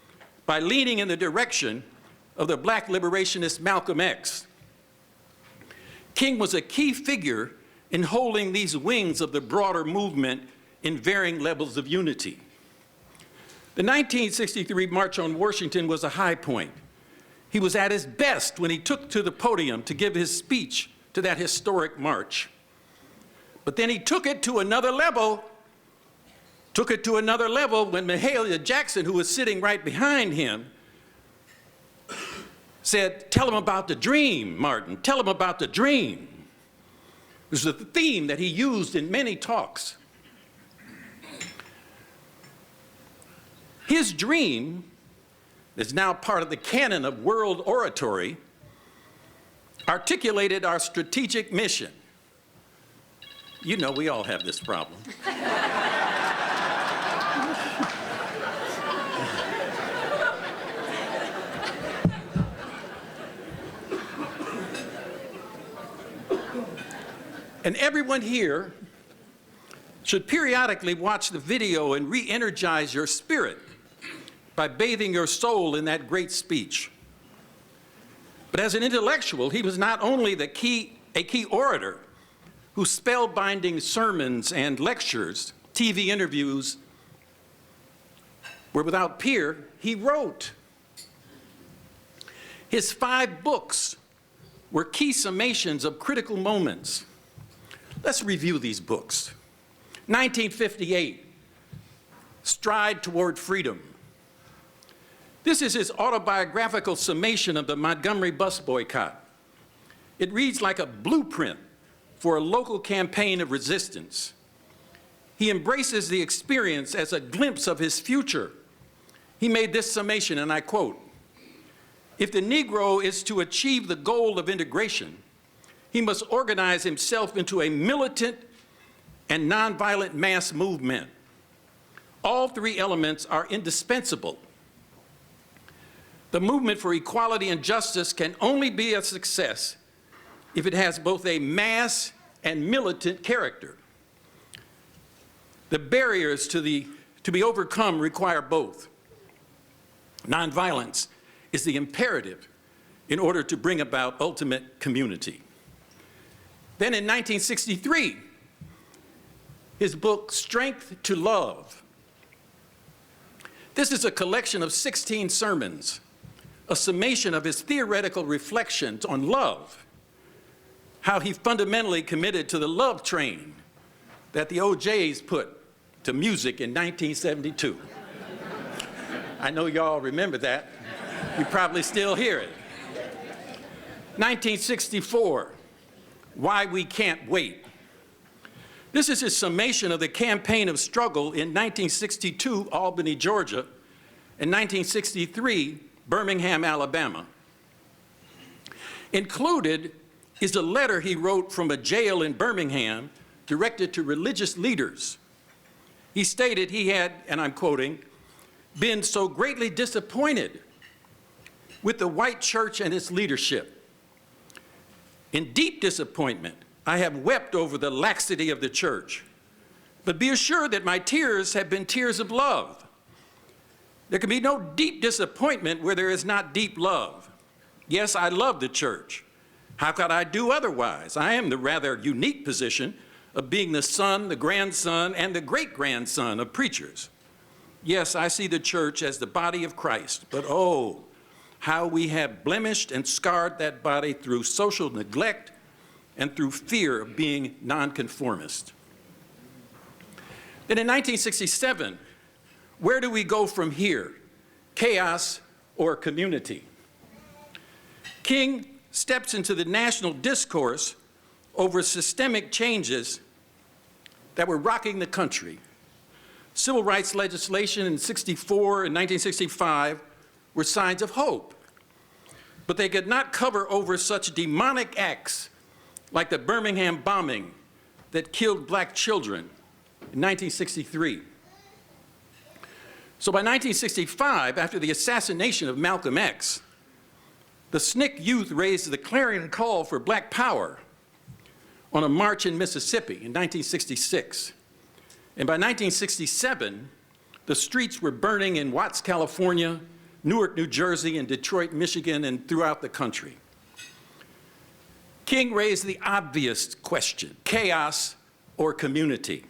by leaning in the direction of the black liberationist Malcolm X. King was a key figure in holding these wings of the broader movement in varying levels of unity. The 1963 March on Washington was a high point. He was at his best when he took to the podium to give his speech to that historic march. But then he took it to another level when Mahalia Jackson, who was sitting right behind him, said, "Tell him about the dream, Martin, tell him about the dream." It was the theme that he used in many talks. His dream is now part of the canon of world oratory, articulated our strategic mission. You know, we all have this problem. And everyone here should periodically watch the video and re-energize your spirit by bathing your soul in that great speech. But as an intellectual, he was not only a key orator whose spellbinding sermons and lectures, TV interviews were without peer, he wrote. His 5 books were key summations of critical moments. Let's review these books. 1958, Stride Toward Freedom. This is his autobiographical summation of the Montgomery bus boycott. It reads like a blueprint for a local campaign of resistance. He embraces the experience as a glimpse of his future. He made this summation, and I quote, "If the Negro is to achieve the goal of integration, he must organize himself into a militant and nonviolent mass movement. All 3 elements are indispensable. The movement for equality and justice can only be a success if it has both a mass and militant character. The barriers to be overcome require both. Nonviolence is the imperative in order to bring about ultimate community." Then in 1963, his book, Strength to Love. This is a collection of 16 sermons a summation of his theoretical reflections on love, how he fundamentally committed to the love train that the OJs put to music in 1972. I know y'all remember that. You probably still hear it. 1964, Why We Can't Wait. This is his summation of the campaign of struggle in 1962, Albany, Georgia, and 1963, Birmingham, Alabama. Included is a letter he wrote from a jail in Birmingham directed to religious leaders. He stated he had, and I'm quoting, been so greatly disappointed with the white church and its leadership. In deep disappointment, I have wept over the laxity of the church, but be assured that my tears have been tears of love. There can be no deep disappointment where there is not deep love. Yes, I love the church. How could I do otherwise? I am the rather unique position of being the son, the grandson, and the great-grandson of preachers. Yes, I see the church as the body of Christ, but oh, how we have blemished and scarred that body through social neglect and through fear of being nonconformist. Then in 1967, where do we go from here? Chaos or community? King steps into the national discourse over systemic changes that were rocking the country. Civil rights legislation in 64 and 1965 were signs of hope, but they could not cover over such demonic acts like the Birmingham bombing that killed black children in 1963. So by 1965, after the assassination of Malcolm X, the SNCC youth raised the clarion call for black power on a march in Mississippi in 1966. And by 1967, the streets were burning in Watts, California, Newark, New Jersey, and Detroit, Michigan, and throughout the country. King raised the obvious question, chaos or community.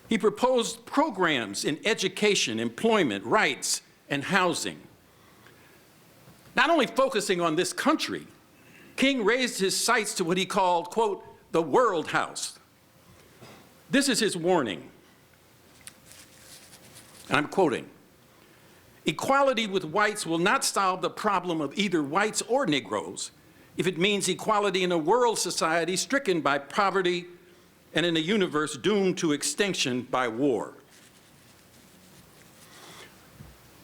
He proposed programs in education, employment, rights, and housing. Not only focusing on this country, King raised his sights to what he called, quote, the World House. This is his warning. And I'm quoting, equality with whites will not solve the problem of either whites or Negroes if it means equality in a world society stricken by poverty and in a universe doomed to extinction by war.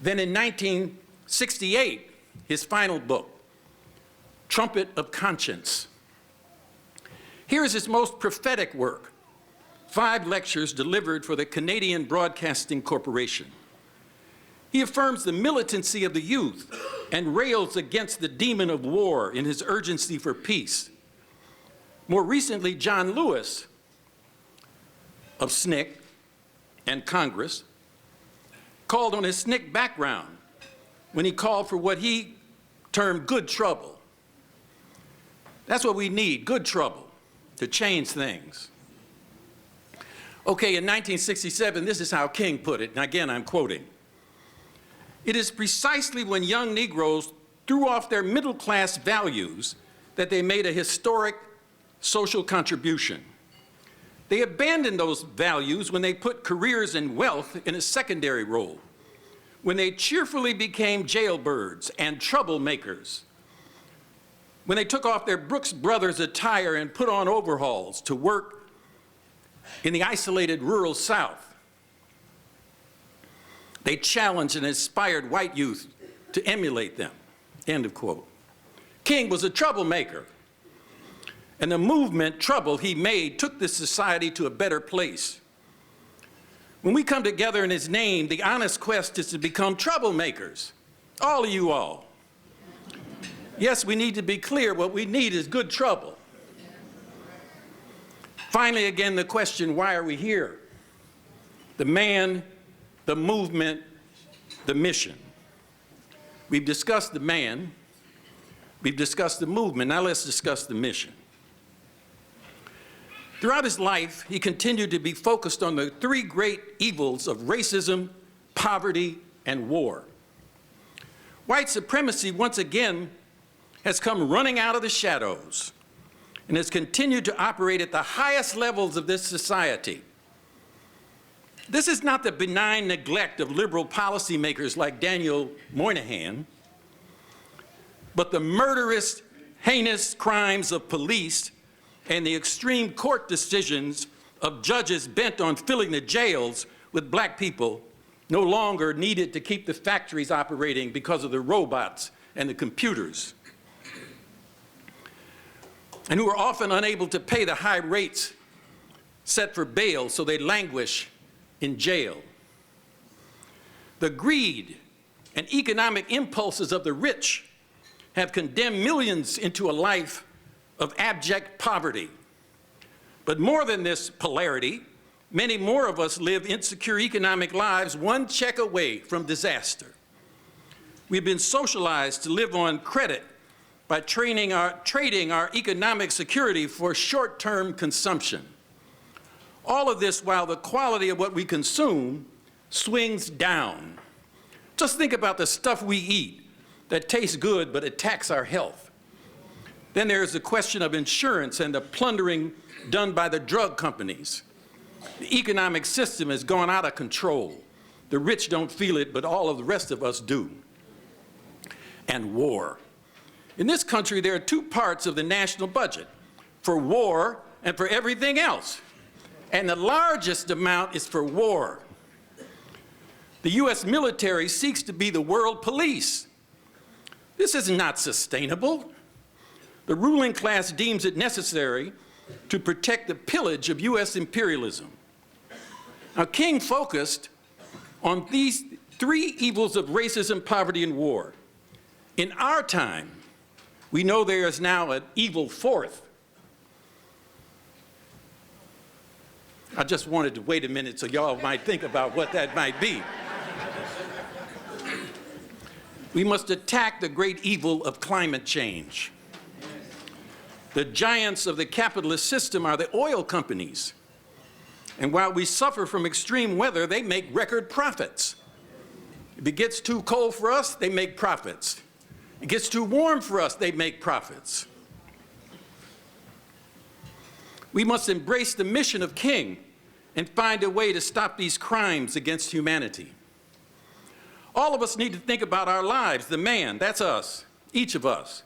Then in 1968, his final book, Trumpet of Conscience. Here is his most prophetic work, 5 lectures delivered for the Canadian Broadcasting Corporation. He affirms the militancy of the youth and rails against the demon of war in his urgency for peace. More recently, John Lewis of SNCC and Congress called on his SNCC background when he called for what he termed good trouble. That's what we need, good trouble, to change things. Okay, in 1967, this is how King put it, and again, I'm quoting. It is precisely when young Negroes threw off their middle-class values that they made a historic social contribution. They abandoned those values when they put careers and wealth in a secondary role, when they cheerfully became jailbirds and troublemakers, when they took off their Brooks Brothers attire and put on overalls to work in the isolated rural South. They challenged and inspired white youth to emulate them, end of quote. King was a troublemaker, and the movement Trouble he made took this society to a better place. When we come together in his name, the honest quest is to become troublemakers, all of you all. Yes, we need to be clear, what we need is good trouble. Finally, again, the question, why are we here? The man, the movement, the mission. We've discussed the man, we've discussed the movement, now let's discuss the mission. Throughout his life, he continued to be focused on the 3 great evils of racism, poverty, and war. White supremacy, once again, has come running out of the shadows and has continued to operate at the highest levels of this society. This is not the benign neglect of liberal policymakers like Daniel Moynihan, but the murderous, heinous crimes of police and the extreme court decisions of judges bent on filling the jails with black people no longer needed to keep the factories operating because of the robots and the computers, and who are often unable to pay the high rates set for bail, so they languish in jail. The greed and economic impulses of the rich have condemned millions into a life of abject poverty. But more than this polarity, many more of us live insecure economic lives one check away from disaster. We've been socialized to live on credit by trading our economic security for short-term consumption. All of this while the quality of what we consume swings down. Just think about the stuff we eat that tastes good but attacks our health. Then there's the question of insurance and the plundering done by the drug companies. The economic system has gone out of control. The rich don't feel it, but all of the rest of us do. And war. In this country, there are two parts of the national budget, for war and for everything else. And the largest amount is for war. The U.S. military seeks to be the world police. This is not sustainable. The ruling class deems it necessary to protect the pillage of U.S. imperialism. Now, King focused on these three evils of racism, poverty, and war. In our time, we know there is now an evil fourth. I just wanted to wait a minute so y'all might think about what that might be. We must attack the great evil of climate change. The giants of the capitalist system are the oil companies. And while we suffer from extreme weather, they make record profits. If it gets too cold for us, they make profits. It gets too warm for us, they make profits. We must embrace the mission of King and find a way to stop these crimes against humanity. All of us need to think about our lives. The man, that's us, each of us.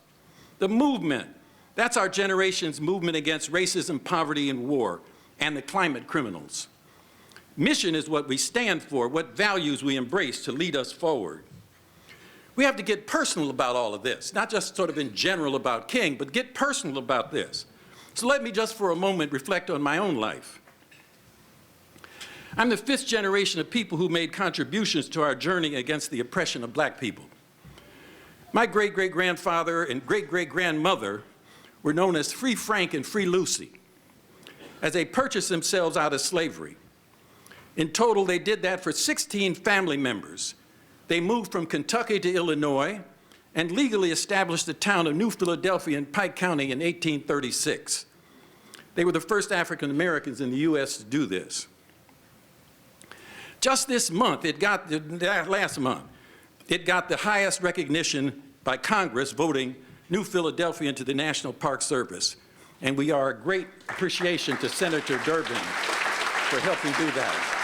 The movement, that's our generation's movement against racism, poverty, and war, and the climate criminals. Mission is what we stand for, what values we embrace to lead us forward. We have to get personal about all of this, not just sort of in general about King, but get personal about this. So let me just for a moment reflect on my own life. I'm the fifth generation of people who made contributions to our journey against the oppression of black people. My great-great-grandfather and great-great-grandmother were known as Free Frank and Free Lucy, as they purchased themselves out of slavery. In total, they did that for 16 family members. They moved from Kentucky to Illinois and legally established the town of New Philadelphia in Pike County in 1836. They were the first African Americans in the U.S. to do this. Just this month, last month, it got the highest recognition by Congress voting New Philadelphia into the National Park Service. And we are a great appreciation to Senator Durbin for helping do that.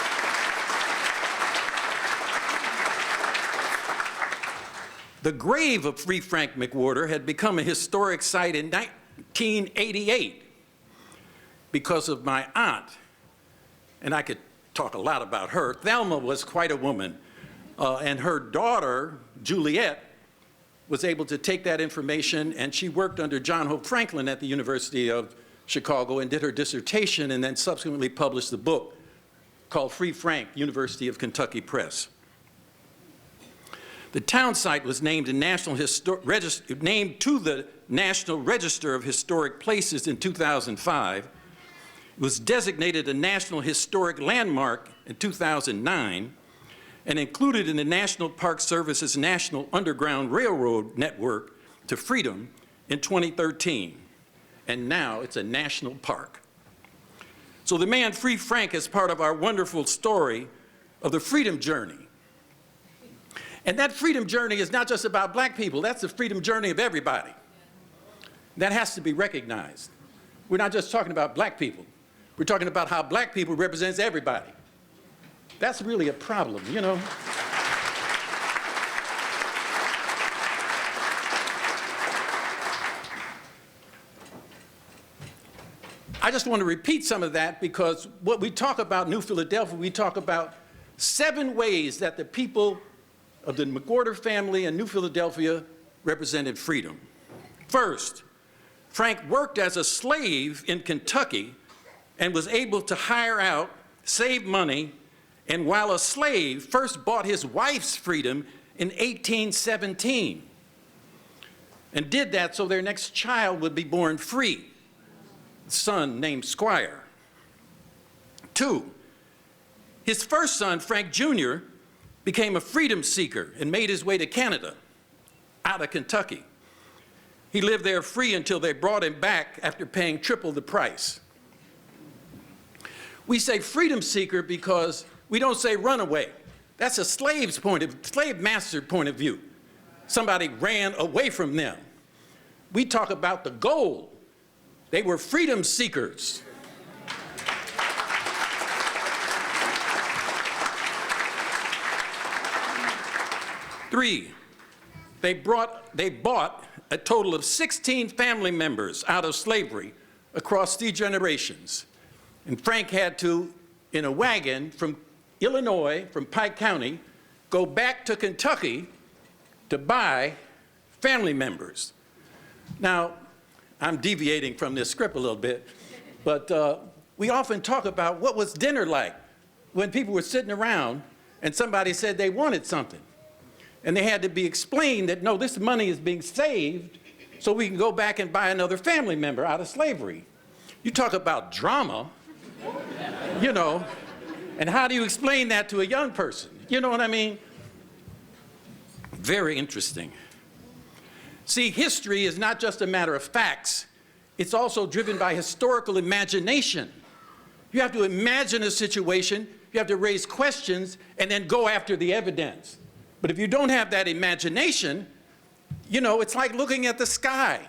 The grave of Free Frank McWhorter had become a historic site in 1988 because of my aunt, and I could talk a lot about her. Thelma was quite a woman, and her daughter, Juliet, was able to take that information, and she worked under John Hope Franklin at the University of Chicago and did her dissertation and then subsequently published the book called Free Frank, University of Kentucky Press. The town site was named to the National Register of Historic Places in 2005. It was designated a National Historic Landmark in 2009 and included in the National Park Service's National Underground Railroad Network to Freedom in 2013. And now it's a national park. So the man Free Frank is part of our wonderful story of the freedom journey. And that freedom journey is not just about black people, that's the freedom journey of everybody. That has to be recognized. We're not just talking about black people. We're talking about how black people represents everybody. That's really a problem, you know. I just want to repeat some of that because what we talk about New Philadelphia, we talk about 7 ways that the people of the McWhorter family and New Philadelphia represented freedom. First, Frank worked as a slave in Kentucky and was able to hire out, save money, and while a slave, first bought his wife's freedom in 1817 and did that so their next child would be born free, a son named Squire. 2, his first son, Frank Jr., became a freedom seeker and made his way to Canada out of Kentucky. He lived there free until they brought him back after paying triple the price. We say freedom seeker because we don't say runaway. That's a slave master point of view. Somebody ran away from them. We talk about the goal. They were freedom seekers. Three, they bought a total of 16 family members out of slavery across 3 generations. And Frank had to, in a wagon from Illinois, from Pike County, go back to Kentucky to buy family members. Now, I'm deviating from this script a little bit, but we often talk about what was dinner like when people were sitting around and somebody said they wanted something. And they had to be explained that, no, this money is being saved so we can go back and buy another family member out of slavery. You talk about drama, you know, and how do you explain that to a young person? You know what I mean? Very interesting. See, history is not just a matter of facts. It's also driven by historical imagination. You have to imagine a situation, you have to raise questions, and then go after the evidence. But if you don't have that imagination, you know, it's like looking at the sky.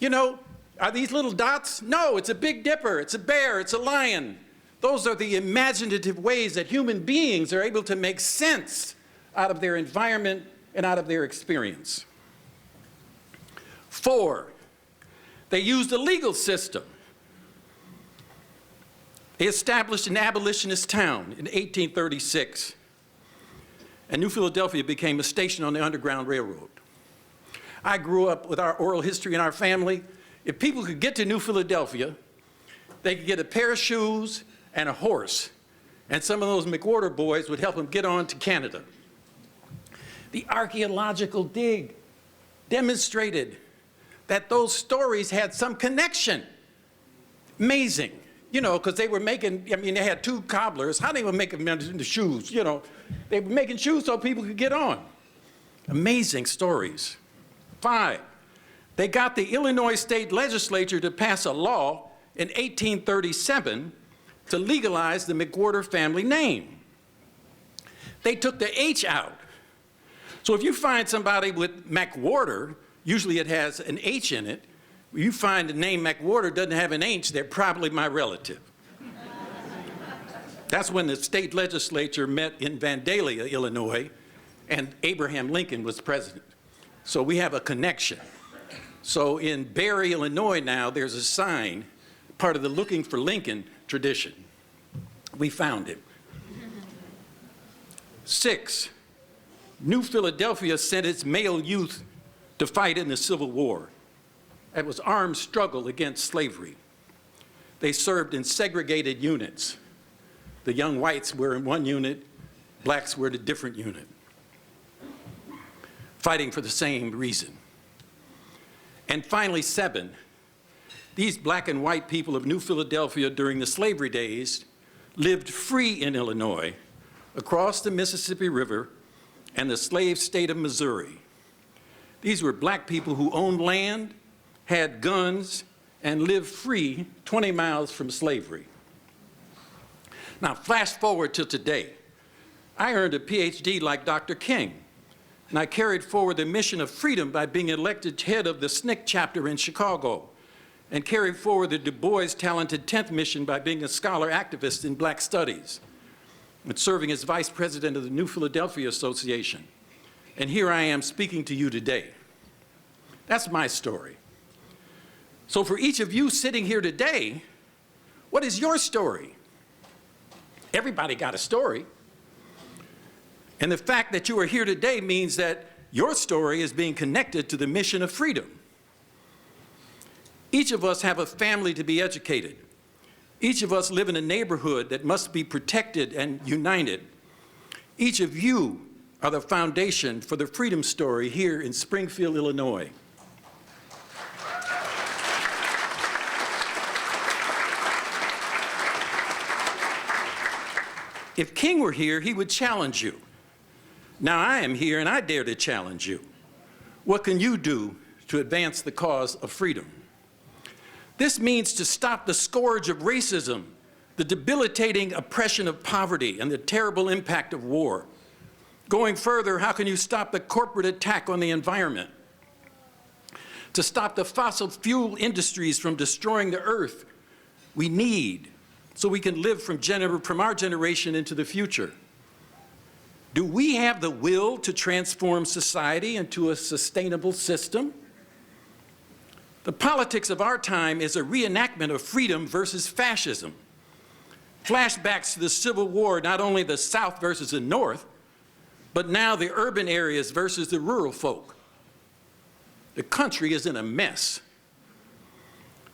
You know, are these little dots? No, it's a Big Dipper, it's a bear, it's a lion. Those are the imaginative ways that human beings are able to make sense out of their environment and out of their experience. 4, they used the legal system. They established an abolitionist town in 1836. And New Philadelphia became a station on the Underground Railroad. I grew up with our oral history in our family. If people could get to New Philadelphia, they could get a pair of shoes and a horse, and some of those McWhorter boys would help them get on to Canada. The archaeological dig demonstrated that those stories had some connection. Amazing. You know, because they were making, I mean, they had 2 cobblers. How they were making the shoes, you know? They were making shoes so people could get on. Amazing stories. 5, they got the Illinois state legislature to pass a law in 1837 to legalize the McWhorter family name. They took the H out. So if you find somebody with McWhorter, usually it has an H in it. You find the name McWhorter doesn't have an H, they're probably my relative. That's when the state legislature met in Vandalia, Illinois, and Abraham Lincoln was president. So we have a connection. So in Barry, Illinois now, there's a sign, part of the Looking for Lincoln tradition. We found him. 6, New Philadelphia sent its male youth to fight in the Civil War. It was armed struggle against slavery. They served in segregated units. The young whites were in one unit, blacks were in a different unit, fighting for the same reason. And finally, 7, these black and white people of New Philadelphia during the slavery days lived free in Illinois, across the Mississippi River and the slave state of Missouri. These were black people who owned land, had guns, and lived free 20 miles from slavery. Now, flash forward to today. I earned a PhD like Dr. King, and I carried forward the mission of freedom by being elected head of the SNCC chapter in Chicago, and carried forward the Du Bois Talented 10th mission by being a scholar activist in Black Studies, and serving as vice president of the New Philadelphia Association. And here I am speaking to you today. That's my story. So for each of you sitting here today, what is your story? Everybody got a story. And the fact that you are here today means that your story is being connected to the mission of freedom. Each of us have a family to be educated. Each of us live in a neighborhood that must be protected and united. Each of you are the foundation for the freedom story here in Springfield, Illinois. If King were here, he would challenge you. Now I am here and I dare to challenge you. What can you do to advance the cause of freedom? This means to stop the scourge of racism, the debilitating oppression of poverty, and the terrible impact of war. Going further, how can you stop the corporate attack on the environment? To stop the fossil fuel industries from destroying the earth we need so we can live from our generation into the future. Do we have the will to transform society into a sustainable system? The politics of our time is a reenactment of freedom versus fascism. Flashbacks to the Civil War, not only the South versus the North, but now the urban areas versus the rural folk. The country is in a mess.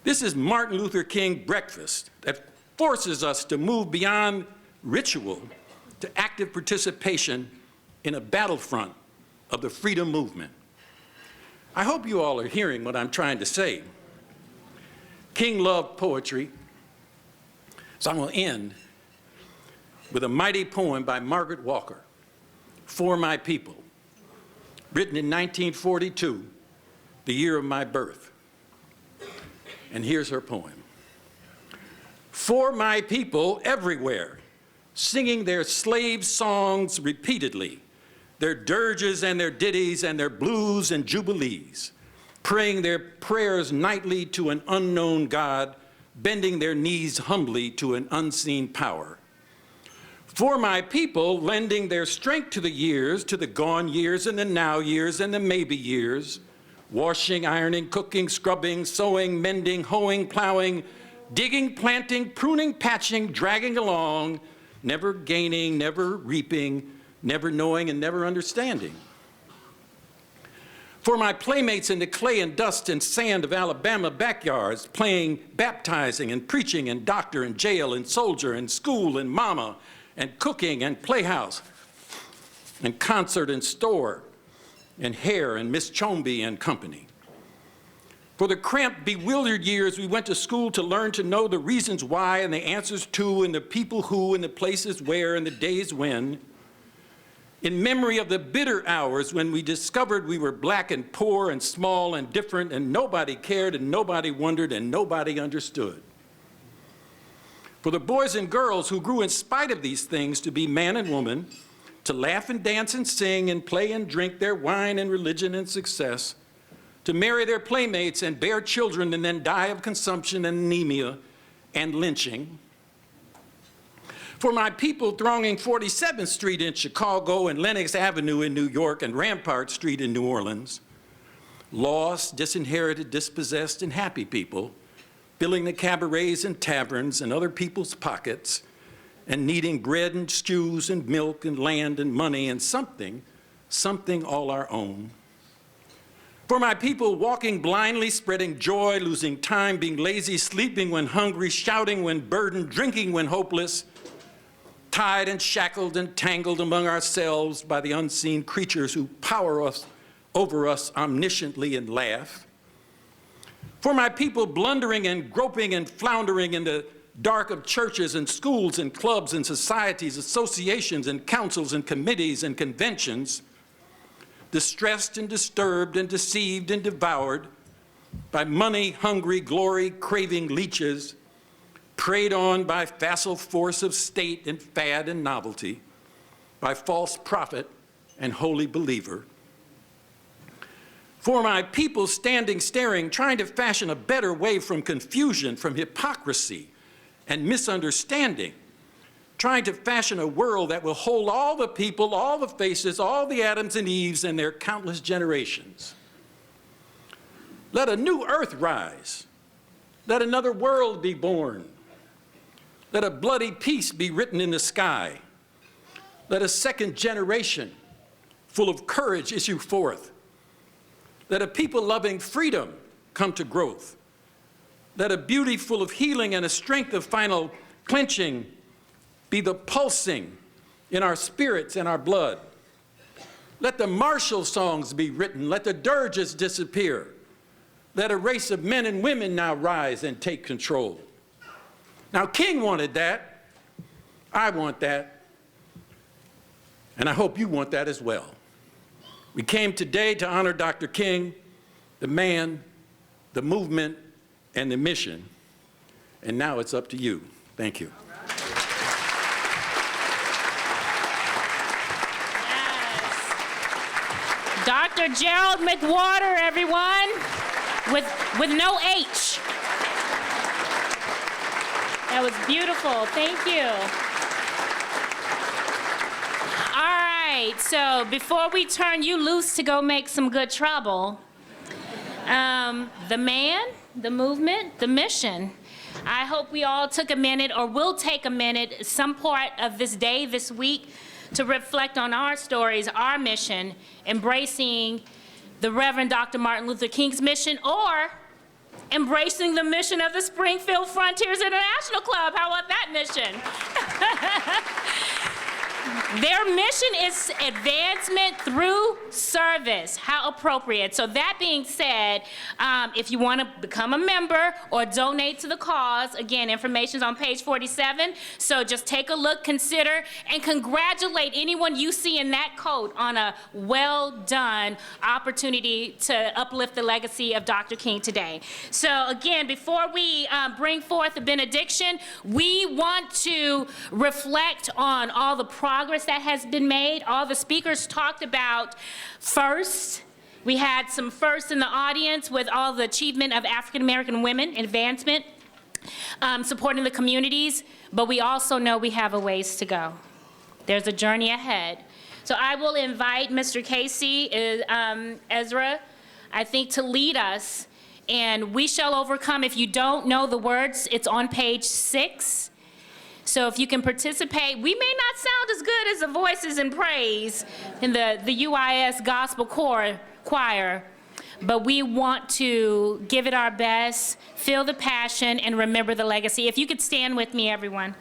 This is Martin Luther King breakfast that forces us to move beyond ritual to active participation in a battlefront of the freedom movement. I hope you all are hearing what I'm trying to say. King loved poetry, so I'm going to end with a mighty poem by Margaret Walker, For My People, written in 1942, the year of my birth. And here's her poem. For my people everywhere, singing their slave songs repeatedly, their dirges and their ditties and their blues and jubilees, praying their prayers nightly to an unknown God, bending their knees humbly to an unseen power. For my people, lending their strength to the years, to the gone years and the now years and the maybe years, washing, ironing, cooking, scrubbing, sewing, mending, hoeing, plowing, digging, planting, pruning, patching, dragging along, never gaining, never reaping, never knowing, and never understanding. For my playmates in the clay and dust and sand of Alabama backyards, playing, baptizing, and preaching, and doctor, and jail, and soldier, and school, and mama, and cooking, and playhouse, and concert, and store, and hair, and Miss Chomby and company. For the cramped, bewildered years we went to school to learn to know the reasons why, and the answers to, and the people who, and the places where, and the days when. In memory of the bitter hours when we discovered we were black and poor and small and different, and nobody cared and nobody wondered and nobody understood. For the boys and girls who grew in spite of these things to be man and woman, to laugh and dance and sing and play and drink their wine and religion and success, to marry their playmates and bear children and then die of consumption and anemia and lynching. For my people thronging 47th Street in Chicago and Lenox Avenue in New York and Rampart Street in New Orleans, lost, disinherited, dispossessed, and happy people, filling the cabarets and taverns and other people's pockets, and needing bread and stews and milk and land and money and something all our own. For my people walking blindly, spreading joy, losing time, being lazy, sleeping when hungry, shouting when burdened, drinking when hopeless, tied and shackled and tangled among ourselves by the unseen creatures who power us over us omnisciently and laugh. For my people blundering and groping and floundering in the dark of churches and schools and clubs and societies, associations and councils and committees and conventions, distressed and disturbed and deceived and devoured by money-hungry, glory-craving leeches, preyed on by facile force of state and fad and novelty, by false prophet and holy believer, For my people standing, staring, trying to fashion a better way from confusion, from hypocrisy and misunderstanding, trying to fashion a world that will hold all the people, all the faces, all the Adams and Eves and their countless generations. Let a new earth rise. Let another world be born. Let a bloody peace be written in the sky. Let a second generation full of courage issue forth. Let a people loving freedom come to growth. Let a beauty full of healing and a strength of final clenching be the pulsing in our spirits and our blood. Let the martial songs be written. Let the dirges disappear. Let a race of men and women now rise and take control. Now, King wanted that. I want that. And I hope you want that as well. We came today to honor Dr. King, the man, the movement, and the mission. And now it's up to you. Thank you. Dr. Gerald McWhorter, everyone, with no H. That was beautiful. Thank you. All right, so before we turn you loose to go make some good trouble, the man, the movement, the mission. I hope we all took a minute or will take a minute, some part of this day, this week, to reflect on our stories, our mission, embracing the Reverend Dr. Martin Luther King's mission, or embracing the mission of the Springfield Frontiers International Club. How about that mission? Their mission is advancement through service. How appropriate. So that being said, if you want to become a member or donate to the cause, again, information's on page 47. So just take a look, consider, and congratulate anyone you see in that coat on a well-done opportunity to uplift the legacy of Dr. King today. So again, before we bring forth the benediction, we want to reflect on all the progress that has been made. All the speakers talked about first. We had some firsts in the audience with all the achievement of African American women, advancement, supporting the communities, but we also know we have a ways to go. There's a journey ahead. So I will invite Mr. Casey Ezra, I think, to lead us, and we shall overcome. If you don't know the words, it's on page 6. So if you can participate, we may not sound as good as the voices in praise in the UIS Gospel Choir, but we want to give it our best, feel the passion, and remember the legacy. If you could stand with me, everyone.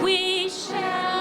We shall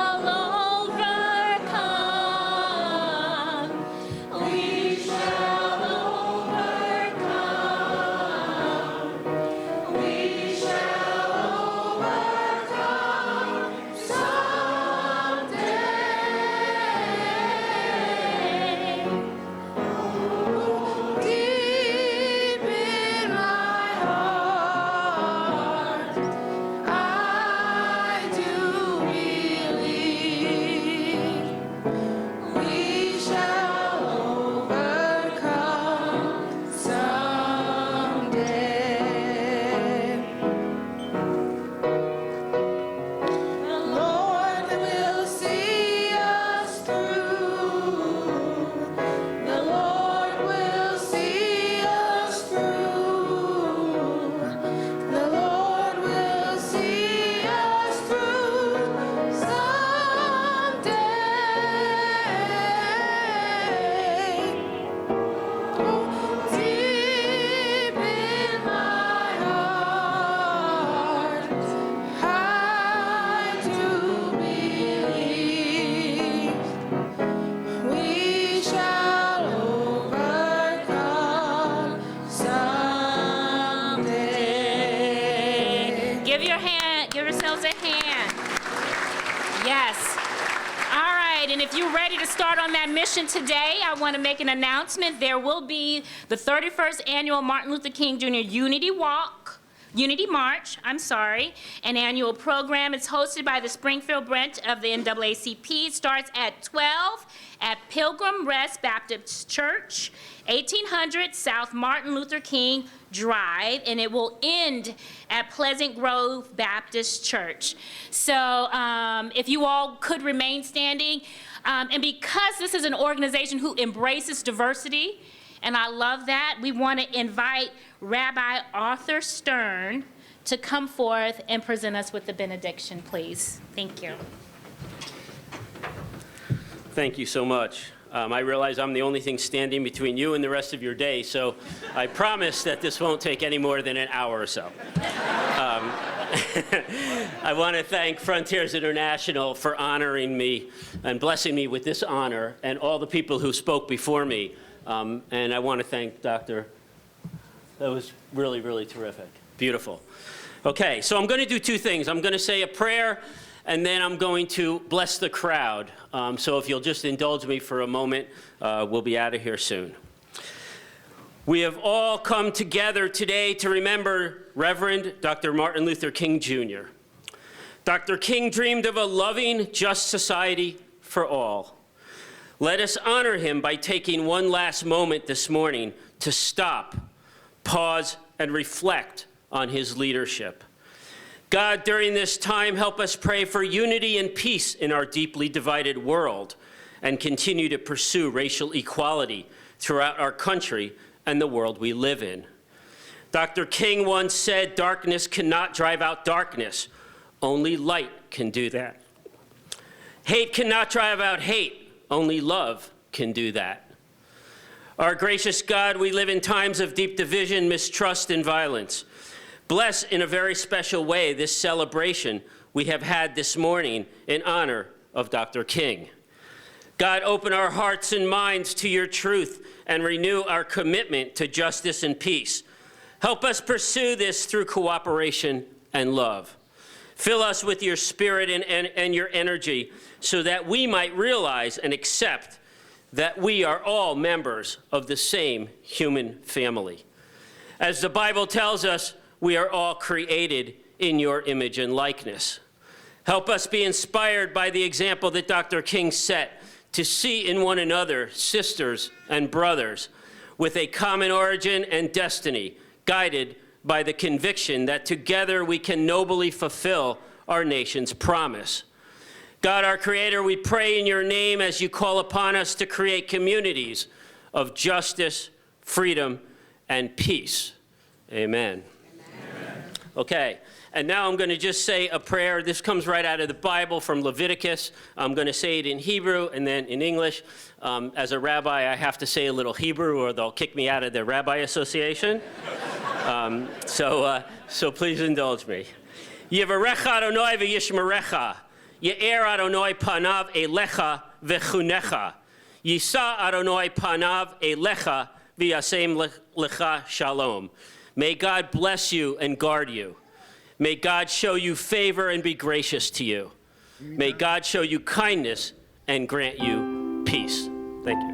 Give yourselves a hand. Yes. All right, right, and if you're ready to start on that mission today, I want to make an announcement. There will be the 31st Annual Martin Luther King Jr. Unity March, an annual program. It's hosted by the Springfield branch of the NAACP. It starts at 12 at Pilgrim Rest Baptist Church, 1800 South Martin Luther King Drive, and it will end at Pleasant Grove Baptist Church. So if you all could remain standing, and because this is an organization who embraces diversity, and I love that, we want to invite Rabbi Arthur Stern to come forth and present us with the benediction, please. Thank you. Thank you so much. I realize I'm the only thing standing between you and the rest of your day, so I promise that this won't take any more than an hour or so. I want to thank Frontiers International for honoring me and blessing me with this honor, and all the people who spoke before me. And I want to thank Dr. That was really, really terrific. Beautiful. Okay, so I'm going to do two things. I'm going to say a prayer, and then I'm going to bless the crowd. So if you'll just indulge me for a moment, we'll be out of here soon. We have all come together today to remember Reverend Dr. Martin Luther King Jr. Dr. King dreamed of a loving, just society for all. Let us honor him by taking one last moment this morning to stop, pause, and reflect on his leadership. God, during this time, help us pray for unity and peace in our deeply divided world and continue to pursue racial equality throughout our country and the world we live in. Dr. King once said, "Darkness cannot drive out darkness. Only light can do that. Hate cannot drive out hate. Only love can do that." Our gracious God, we live in times of deep division, mistrust, and violence. Bless in a very special way this celebration we have had this morning in honor of Dr. King. God, open our hearts and minds to your truth and renew our commitment to justice and peace. Help us pursue this through cooperation and love. Fill us with your spirit and your energy so that we might realize and accept that we are all members of the same human family. As the Bible tells us, we are all created in your image and likeness. Help us be inspired by the example that Dr. King set to see in one another sisters and brothers with a common origin and destiny, guided by the conviction that together we can nobly fulfill our nation's promise. God, our Creator, we pray in your name as you call upon us to create communities of justice, freedom, and peace. Amen. Okay, and now I'm going to just say a prayer. This comes right out of the Bible from Leviticus. I'm going to say it in Hebrew and then in English. As a rabbi, I have to say a little Hebrew or they'll kick me out of the Rabbi Association. So please indulge me. Yevarecha Adonai v'yishmerecha. Ye'er Adonai panav elecha v'chunecha. Yisa Adonai panav elecha v'yasem lecha shalom. May God bless you and guard you. May God show you favor and be gracious to you. May God show you kindness and grant you peace. Thank you.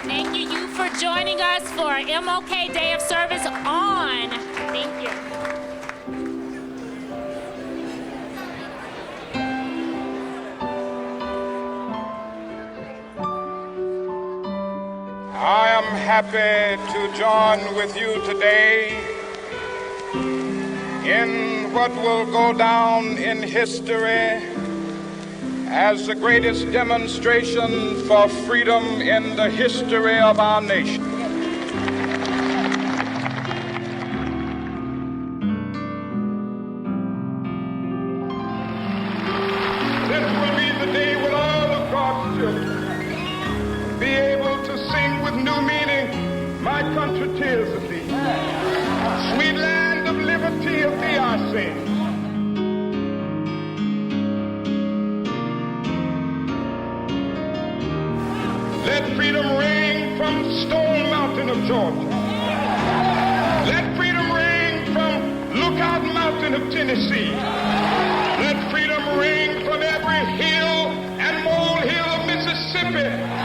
Thank you for joining us for MLK Day of Service on. Thank you. I am happy to join with you today in what will go down in history as the greatest demonstration for freedom in the history of our nation. This will be the day when all of God's children be able to sing with new meaning, "My country, 'tis of thee. Sweet land of liberty, of thee I sing." Let freedom ring from Stone Mountain of Georgia. Let freedom ring from Lookout Mountain of Tennessee. Let freedom ring from every hill and molehill Mississippi